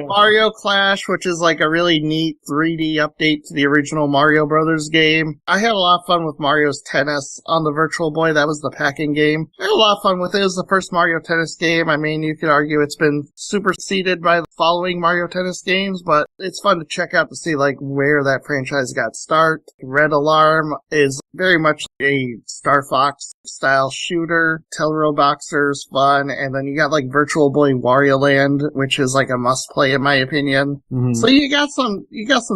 Mario Clash, which is like a really neat 3D update to the original Mario Brothers game. I had a lot of fun with Mario's Tennis on the Virtual Boy. That was the packing game. I had a lot of fun with it. It was the first Mario Tennis game. I mean, you could argue it's been superseded by the following Mario Tennis games, but it's fun to check out to see like where that franchise got start. Red Alarm is very much a Star Fox style shooter. Tellero Boxer's fun, and then you got like Virtual Boy Wario Land, which is like a must play in my opinion. Mm-hmm. So you got some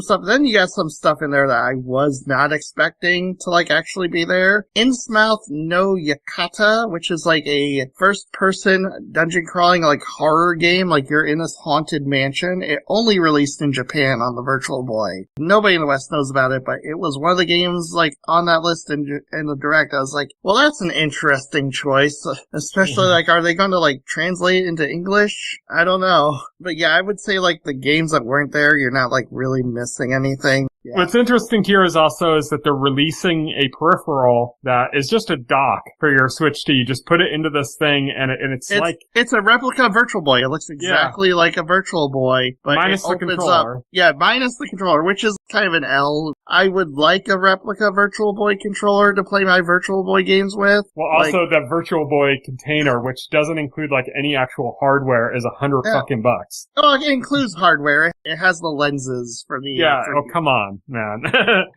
stuff. Then you got some stuff in there that I was not expecting to like actually be there. Innsmouth no Yakata, which is like a first person dungeon crawling like horror game, like you're in this haunted mansion. It only released in Japan on the Virtual Boy. Nobody in the West knows about it, but it was one of the games like on that list in the Direct. I was like, well, that's an interesting choice, especially like, are they going to like translate it into English? I don't know. But yeah, I would say like the games that weren't there, you're not like really missing anything. Yeah. What's interesting here is that they're releasing a peripheral that is just a dock for your Switch 2. You just put it into this thing, and it's a replica of Virtual Boy. It looks exactly like a Virtual Boy, but minus the controller. Up. Yeah, minus the controller, which is kind of an L. I would like a replica Virtual Boy controller to play my Virtual Boy games with. Well, also the Virtual Boy container, which doesn't include like any actual hardware, is $100 fucking bucks. Oh, it includes hardware. It has the lenses for the. Yeah. Oh, come on, man.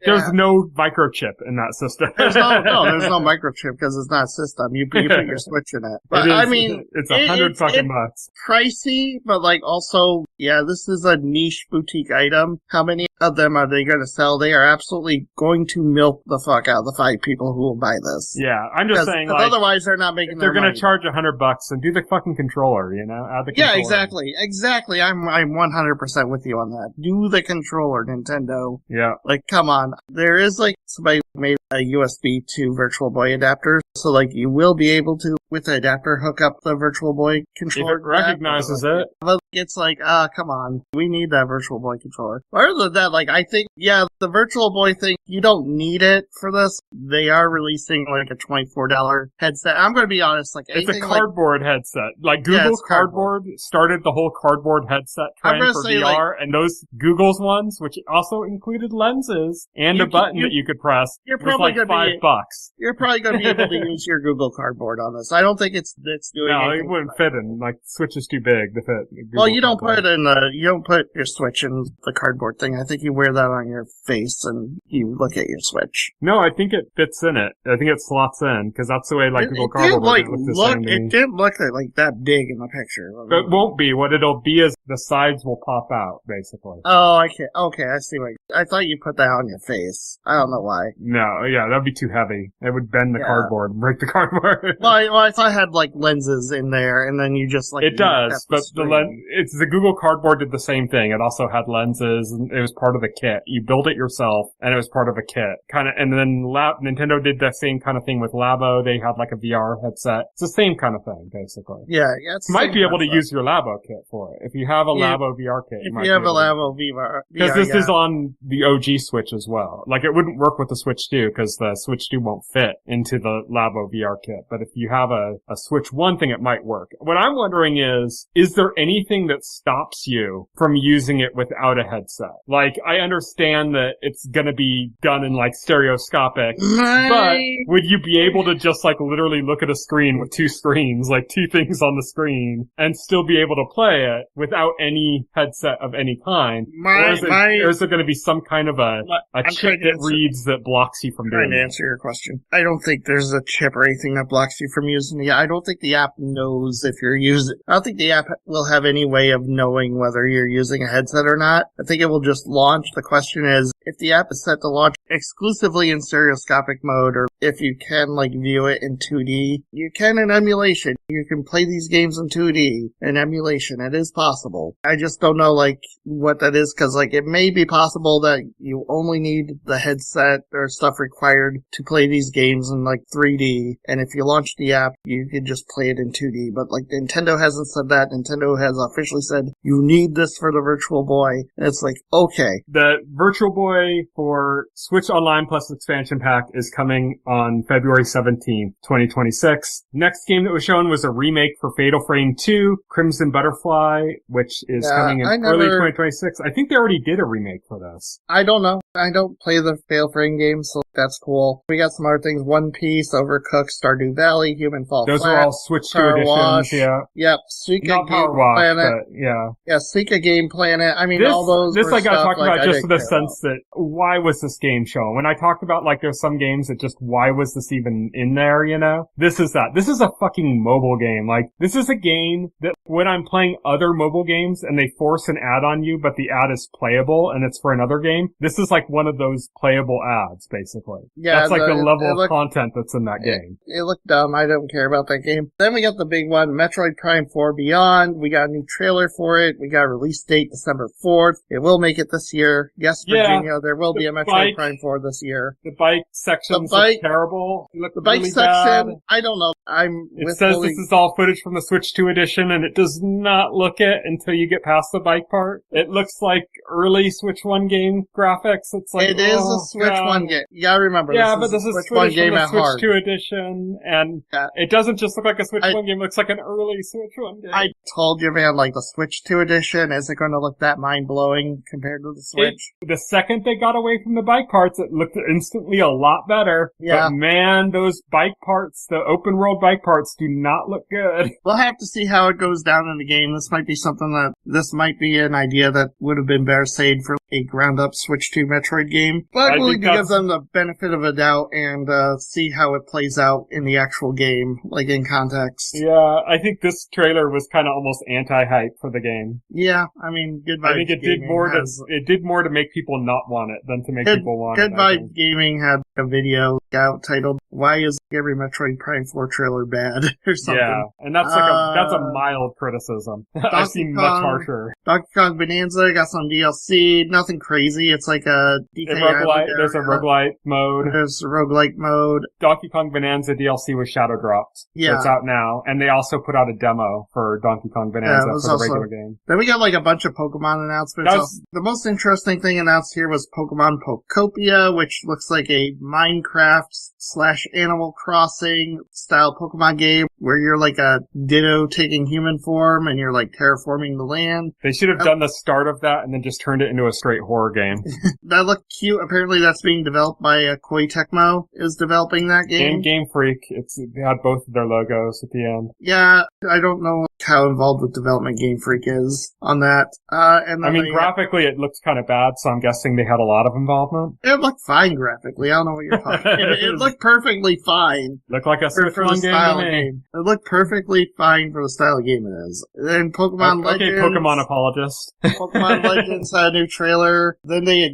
There's no microchip in that system. There's no microchip because it's not a system. You put your Switch in it. But I mean, it's $100 fucking bucks. Pricey, but like also, yeah, this is a niche boutique item. How many of them are they going to sell? They are absolutely going to milk the fuck out of the 5 people who will buy this. Yeah, I'm just saying, like, otherwise they're not making. They're going to charge $100 and do the fucking controller, you know? Add the controller. Yeah, exactly. I'm 100% with you on that. Do the controller, Nintendo. Yeah. Like, come on. There is like somebody made a USB to Virtual Boy adapter, so like you will be able to with the adapter hook up the Virtual Boy controller. If it recognizes it. But it's like, come on, we need that Virtual Boy controller. Other than that, like, I think, yeah, the Virtual Boy thing, you don't need it for this. They are releasing like a $24 headset. I'm going to be honest, like, it's a cardboard headset. Like Google Cardboard started the whole cardboard headset trend for VR, and those Google's ones, which also included lenses and a button that you could press, was like $5. You're probably going to be able to use your Google Cardboard on this. I don't think it's doing. No, it wouldn't fit in. Like, Switch is too big to fit. Well, you don't put your Switch in the cardboard thing. I think you wear that on your face and you look at your Switch. No, I think it fits in it. I think it slots in because that's the way like Google Cardboard it didn't look like that big in the picture. It won't be. What it'll be is the sides will pop out, basically. Oh, okay, I see. I thought you put that on your face. I don't know why. No, yeah, that'd be too heavy. It would bend the cardboard and break the cardboard. Well, I thought it had like lenses in there, and then you just like it does, but the Google Cardboard did the same thing. It also had lenses, and it was part of the kit. You build it yourself, and it was part of a kit. And then Nintendo did that same kind of thing with Labo. They had like a VR headset. It's the same kind of thing, basically. Yeah. You might be able to use your Labo kit for it if you have a Labo VR kit. If you have a Labo VR, because this is on the OG Switch as well. Like, it wouldn't work with the Switch 2 because the Switch 2 won't fit into the Labo VR kit. But if you have a Switch 1 thing, it might work. What I'm wondering is there anything that stops you from using it without a headset? Like, I understand that it's gonna be done in like stereoscopic, but would you be able to just like literally look at a screen with 2 screens, like 2 things on the screen, and still be able to play it without any headset of any kind? Or is there gonna be some kind of a chip that reads that blocks you from doing it? I'm trying to answer your question. I don't think there's a chip or anything that blocks you from using it. I don't think the app knows if you're using. I don't think the app will have any way of knowing whether you're using a headset or not. I think it will just launch. The question is, if the app is set to launch exclusively in stereoscopic mode, or if you can like view it in 2D, you can in emulation. You can play these games in 2D in emulation. It is possible. I just don't know like what that is, because like it may be possible that you only need the headset or stuff required to play these games in like 3D, and if you launch the app, you can just play it in 2D. But like Nintendo hasn't said that. Nintendo has officially said you need this for the Virtual Boy. And it's like, okay. The Virtual Boy giveaway for Switch Online Plus Expansion Pack is coming on February 17th, 2026. Next game that was shown was a remake for Fatal Frame 2, Crimson Butterfly, which is coming in early 2026. I think they already did a remake for this. I don't know. I don't play the Fatal Frame games, so that's cool. We got some other things. One Piece, Overcooked, Stardew Valley, Human Fall Flat. Those are all Switch 2 editions, Wash. yeah. Yep, Suika Not Game Power Wash, Planet. but yeah. Yeah, Suika Game Planet. I mean, all those This were I got stuff, talking like, about just for the sense that, why was this game shown? When I talked about, like, there's some games that just, why was this even in there, you know? This is that. This is a fucking mobile game. Like, this is a game that when I'm playing other mobile games and they force an ad on you, but the ad is playable and it's for another game, this is like one of those playable ads, basically. Yeah, that's like the level of content that's in that game. It looked dumb. I don't care about that game. Then we got the big one, Metroid Prime 4 Beyond. We got a new trailer for it. We got a release date December 4th. It will make it this year. Yes, Virginia, there will be a Metroid Prime 4 this year. The bike section look terrible. The bike really section, bad. I don't know. It says this is all footage from the Switch 2 edition, and it does not look it until you get past the bike part. It looks like early Switch 1 game graphics. It's like, it is a Switch 1 game. You gotta remember, this is Switch 1 game at heart. Switch 2 edition, and it doesn't just look like a Switch 1 game, it looks like an early Switch 1 game. I told you, man, like, the Switch 2 edition isn't going to look that mind-blowing compared to the Switch. The second they got away from the bike parts, it looked instantly a lot better. Yeah. But man, those bike parts, the open world bike parts, do not look good. We'll have to see how it goes down in the game. This might be an idea that would have been better saved for a ground-up Switch 2 Metroid game. But we'll give them the benefit of a doubt and see how it plays out in the actual game, like in context. Yeah, I think this trailer was kind of almost anti-hype for the game. Yeah, I mean, Good Vibes I think it did more to make people not want it than to make people want it. Good Vibes Gaming had a video out titled "Why is every Metroid Prime 4 trailer bad?" or something. Yeah, and that's that's a mild criticism. I've seen much harsher. Donkey Kong Bonanza got some DLC. Nothing crazy. It's like a DK roguelite. There's a roguelite mode. There's a roguelike mode. Donkey Kong Bonanza DLC was shadow dropped. Yeah. So it's out now. And they also put out a demo for Donkey Kong Bonanza for the regular game. Then we got like a bunch of Pokemon announcements. The most interesting thing announced here was Pokemon Pokopia, which looks like a Minecraft/Animal Crossing style Pokemon game where you're like a Ditto taking human form and you're like terraforming the land. They should have done the start of that and then just turned it into a straight horror game. That looked cute. Apparently that's being developed by Koei Tecmo is developing that game. Game Freak. They had both of their logos at the end. Yeah, I don't know how involved with development Game Freak is on that. Graphically it looked kind of bad, so I'm guessing they had a lot of involvement. It looked fine graphically. I don't know what you're talking about. It looked perfectly fine. Looked like a Switch 1 game. It looked perfectly fine for the style of game it is. Then Pokemon Legends. Okay, Pokemon apologist. Pokemon Legends had a new trailer. Then they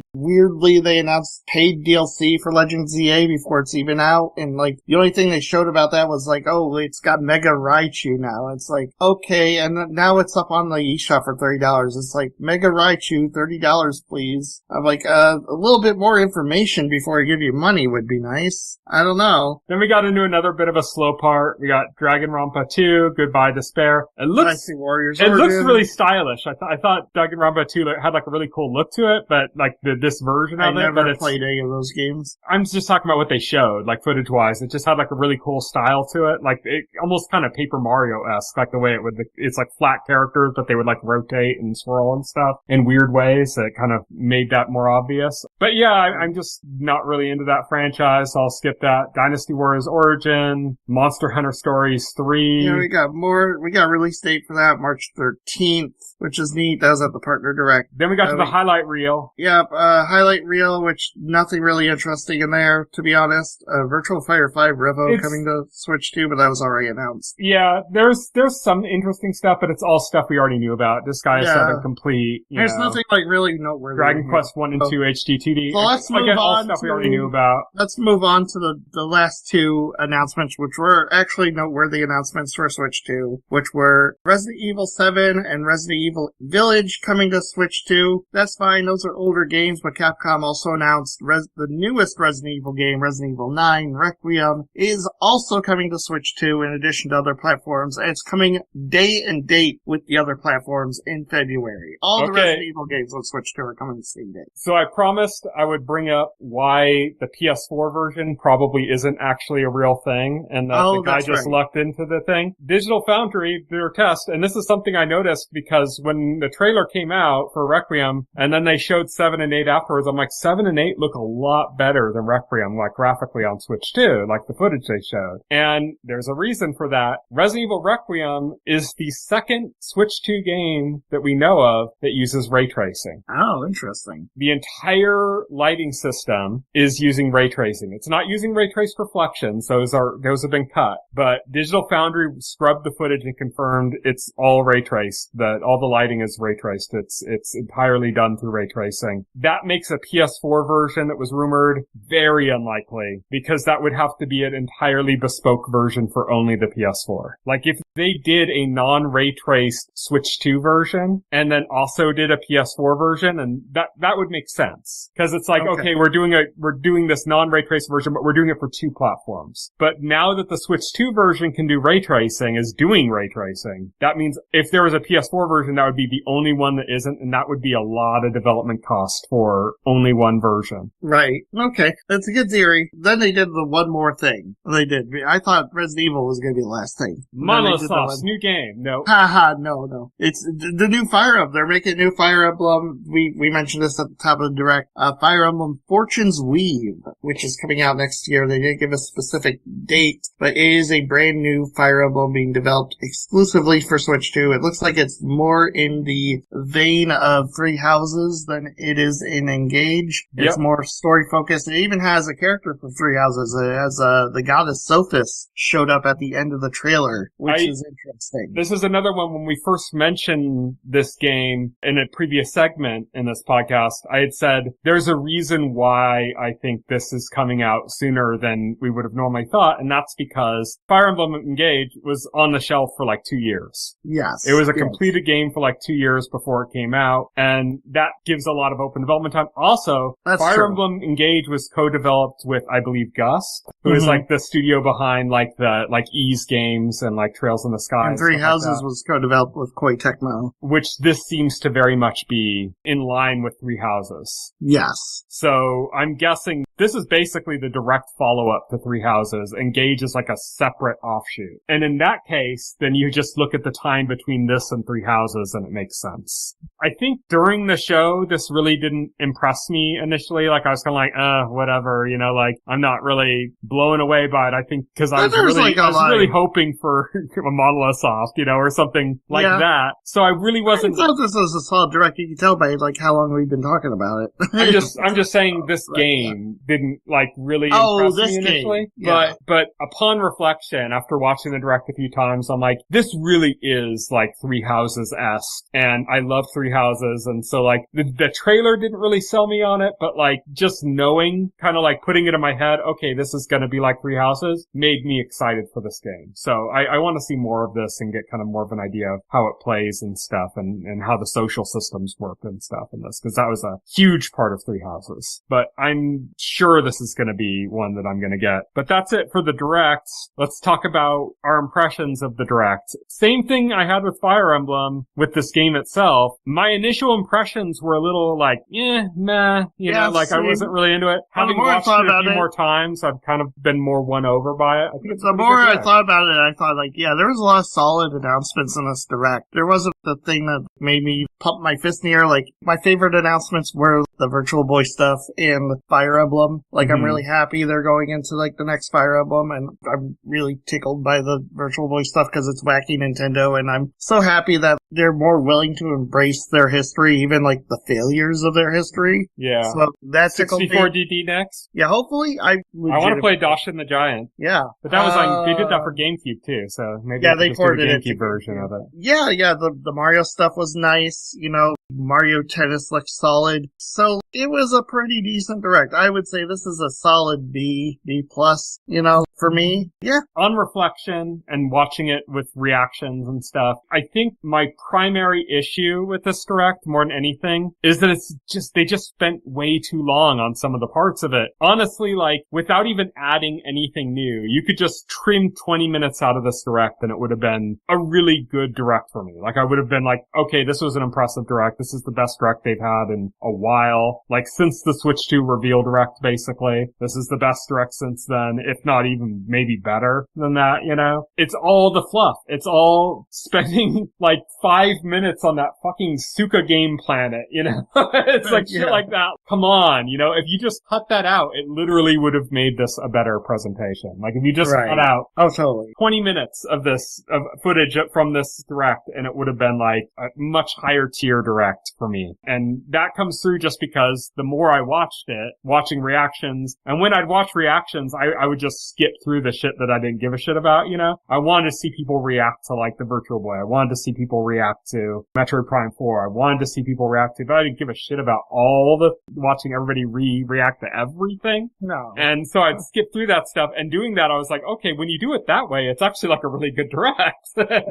announced paid DLC for Legends ZA before it's even out. And like, the only thing they showed about that was like, oh, it's got Mega Raichu now. It's like, okay. And now it's up on the eShop for $30. It's like, Mega Raichu, $30, please. I'm like, a little bit more information before I give you money would be nice. I don't know. Then we got into another bit of a slow part. We got Dragonrampa 2, Goodbye Despair. It looks really stylish. I thought Dragonrampa 2 had like a really cool look to it, but like this version of it. I never played any of those games. I'm just talking about what they showed, like footage wise. It just had like a really cool style to it. Like it almost kind of Paper Mario-esque, like the way it's like flat characters, but they would like rotate and swirl and stuff in weird ways that kind of made that more obvious. But yeah, I'm just not really into that franchise, so I'll skip that. Dynasty Warriors Origin, Monster Hunter Stories 3. Yeah, we got a release date for that, March 13th, which is neat. That was at the Partner Direct. Then we got to the highlight reel. Yep, highlight reel, which nothing really interesting in there, to be honest. Virtual Fighter 5 Revo coming to Switch 2, but that was already announced. Yeah, there's some interesting stuff, but it's all stuff we already knew about. Disguise 7 complete. There's nothing like really noteworthy. Dragon Quest 1 and 2 HD2D. So let's move on all stuff we already knew about. Let's move on to the last two announcements, which were actually noteworthy announcements for Switch 2, which were Resident Evil 7 and Resident Evil Village coming to Switch 2. That's fine. Those are older games, games, but Capcom also announced the newest Resident Evil game, Resident Evil 9 Requiem, is also coming to Switch 2 in addition to other platforms, and it's coming day and date with the other platforms in February. All the Resident Evil games on Switch 2 are coming the same day. So I promised I would bring up why the PS4 version probably isn't actually a real thing, and that the guy just lucked into the thing. Digital Foundry, their test, and this is something I noticed because when the trailer came out for Requiem, and then they showed 7 and 8 afterwards, I'm like, 7 and 8 look a lot better than Requiem, like graphically on Switch 2, like the footage they showed. And there's a reason for that. Resident Evil Requiem is the second Switch 2 game that we know of that uses ray tracing. Oh, interesting. The entire lighting system is using ray tracing. It's not using ray trace reflections. Those have been cut. But Digital Foundry scrubbed the footage and confirmed it's all ray traced. That all the lighting is ray traced. It's entirely done through ray tracing. That makes a PS4 version that was rumored very unlikely because that would have to be an entirely bespoke version for only the PS4. Like if they did a non-ray traced Switch 2 version and then also did a PS4 version, and that would make sense. Cause it's like, okay, we're doing this non-ray traced version, but we're doing it for 2 platforms. But now that the Switch 2 version can do ray tracing, is doing ray tracing, that means if there was a PS4 version, that would be the only one that isn't, and that would be a lot of development cost for only one version. Right. Okay. That's a good theory. Then they did the one more thing. They did. I thought Resident Evil was going to be the last thing. Monosauce, new game. No. Haha, no. It's the new Fire Emblem. They're making a new Fire Emblem. We mentioned this at the top of the direct. Fire Emblem Fortune's Weave, which is coming out next year. They didn't give a specific date, but it is a brand new Fire Emblem being developed exclusively for Switch 2. It looks like it's more in the vein of Three Houses than it is in Engage. It's more story focused. It even has a character from Three Houses. It has the goddess Sophis showed up at the end of the trailer, which is interesting. This is another one. When we first mentioned this game in a previous segment in this podcast, I had said there's a reason why I think this is coming out sooner than we would have normally thought, and that's because Fire Emblem Engage was on the shelf for like 2 years. Yes. It was a completed game for like 2 years before it came out, and that gives a lot of open development time. Also, Fire Emblem Engage was co-developed with, I believe, Gus, who is like the studio behind like the Ease games and like Trails in the Sky. And Three Houses was co-developed with Koei Tecmo. Which this seems to very much be in line with Three Houses. Yes. So I'm guessing this is basically the direct follow-up to Three Houses. Engage is like a separate offshoot. And in that case, then you just look at the time between this and Three Houses and it makes sense. I think during the show, this really didn't impress me initially. Like I was kind of like, whatever, you know, like I'm not really blown away by it. I think because I was really hoping for a Monolith Soft, you know, or something like that. So I really wasn't. I thought this was a solid direct. You can tell by like how long we've been talking about it. I'm just saying this game didn't like really impress me initially. Yeah. But upon reflection, after watching the direct a few times, I'm like, this really is like Three Houses-esque, and I love Three Houses, and so like the trailer didn't really sell me on it, but like just knowing, kind of like putting it in my head, okay, this is gonna be like Three Houses, made me excited for this game. So I want to see more of this and get kind of more of an idea of how it plays and stuff, and how the social systems work and stuff in this, because that was a huge part of Three Houses. But I'm sure this is gonna be one that I'm gonna get. But that's it for the direct. Let's talk about our impressions of the direct. Same thing I had with Fire Emblem with this game itself. My initial impressions were a little like, meh, you know, like I wasn't really into it. Having watched it a few more times, I've kind of been more won over by it. I think it's the more I thought about it, I thought like, there was a lot of solid announcements in this direct. There wasn't the thing that made me pump my fist in the air. Like, my favorite announcements were the Virtual Boy stuff and Fire Emblem. Like, I'm really happy they're going into like the next Fire Emblem, and I'm really tickled by the Virtual Boy stuff because it's wacky Nintendo, and I'm so happy that they're more willing to embrace their history, even like the failures of their history. Yeah. So that's 64DD next? Yeah, hopefully. I want to play Dashin the Giant. Yeah. But that was like, they did that for GameCube too, so maybe they ported a GameCube version of it. Yeah, the Mario stuff was nice, you know, Mario Tennis looked solid. So it was a pretty decent direct. I would say this is a solid B plus, you know, For me, yeah. On reflection and watching it with reactions and stuff, I think my primary issue with this Direct, more than anything, is that they just spent way too long on some of the parts of it. Honestly, like, without even adding anything new, you could just trim 20 minutes out of this Direct and it would have been a really good Direct for me. Like, I would have been like, okay, this was an impressive Direct. This is the best Direct they've had in a while. Like, since the Switch 2 reveal Direct, basically. This is the best Direct since then, if not even maybe better than that, you know? It's all the fluff. It's all spending like 5 minutes on that fucking Suka game planet, you know? It's like shit like that. Come on, you know? If you just cut that out, it literally would have made this a better presentation. Like, if you just cut out 20 minutes of this, of footage from this Direct, and it would have been like a much higher tier Direct for me. And that comes through just because the more I watched it, watching reactions, and when I'd watch reactions, I would just skip through the shit that I didn't give a shit about, you know? I wanted to see people react to, like, the Virtual Boy. I wanted to see people react to Metroid Prime 4. I wanted to see people react to, but I didn't give a shit about all the, watching everybody react to everything. No. And so I'd skip through that stuff, and doing that, I was like, okay, when you do it that way, it's actually like a really good Direct.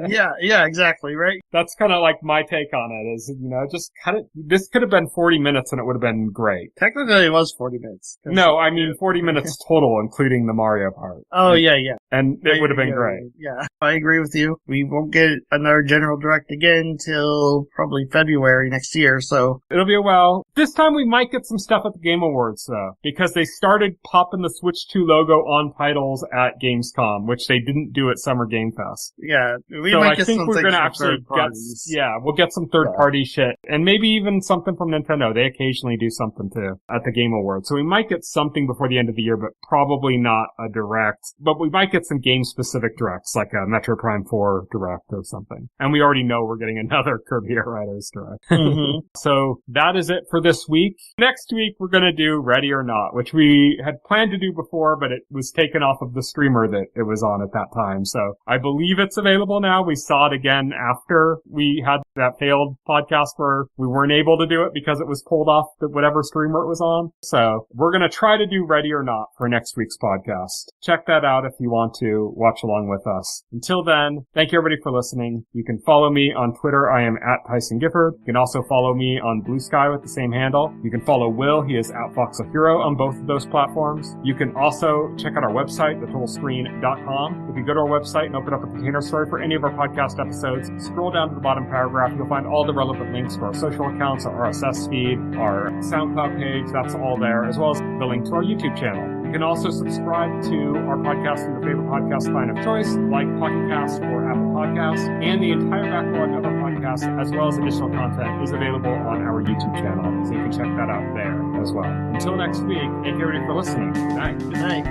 Yeah, exactly, right? That's kind of like my take on it, is, you know, just cut it. This could have been 40 minutes and it would have been great. Technically it was 40 minutes. No, I mean 40 minutes total, including the Mario part. Oh, yeah. And it would have been great. Yeah, I agree with you. We won't get another General Direct again till probably February next year, so. It'll be a while. This time we might get some stuff at the Game Awards, though, because they started popping the Switch 2 logo on titles at Gamescom, which they didn't do at Summer Game Fest. Yeah, we so might I get think some we're things gonna from actually third parties. we'll get some third-party shit, and maybe even something from Nintendo. They occasionally do something, too, at the Game Awards. So we might get something before the end of the year, but probably not a Direct. But we might get some game-specific Directs, like a Metro Prime 4 Direct or something. And we already know we're getting another Kirby Air Riders Direct. Mm-hmm. So that is it for this week. Next week, we're gonna do Ready or Not, which we had planned to do before, but it was taken off of the streamer that it was on at that time. So I believe it's available now. We saw it again after we had that failed podcast where we weren't able to do it because it was pulled off whatever streamer it was on. So we're going to try to do Ready or Not for next week's podcast. Check that out if you want to watch along with us. Until then, thank you everybody for listening. You can follow me on Twitter. I am at Tyson Gifford. You can also follow me on Blue Sky with the same handle. You can follow Will. He is at FoxelHero on both of those platforms. You can also check out our website, thetotalscreen.com. If you go to our website and open up a container story for any of our podcast episodes, scroll down to the bottom paragraph. You'll find all the relevant links to our social accounts, our RSS feed, our SoundCloud page. That's all there, as well as the link to our YouTube channel. You can also subscribe to our podcast in your favorite podcast client of choice, like Pocket Cast or Apple Podcasts, and the entire backlog of our podcasts, as well as additional content, is available on our YouTube channel, so you can check that out there as well. Until next week, thank you everybody for listening. Good night. Good night.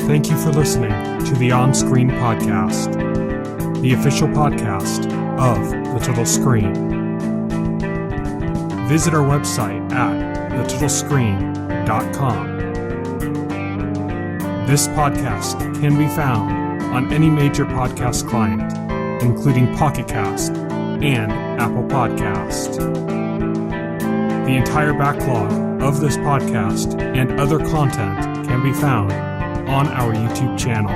Thank you for listening to the OnScreen podcast, the official podcast of The Total Screen. Visit our website at thetotalscreen.com. This podcast can be found on any major podcast client, including Pocket Cast and Apple Podcast. The entire backlog of this podcast and other content can be found on our YouTube channel.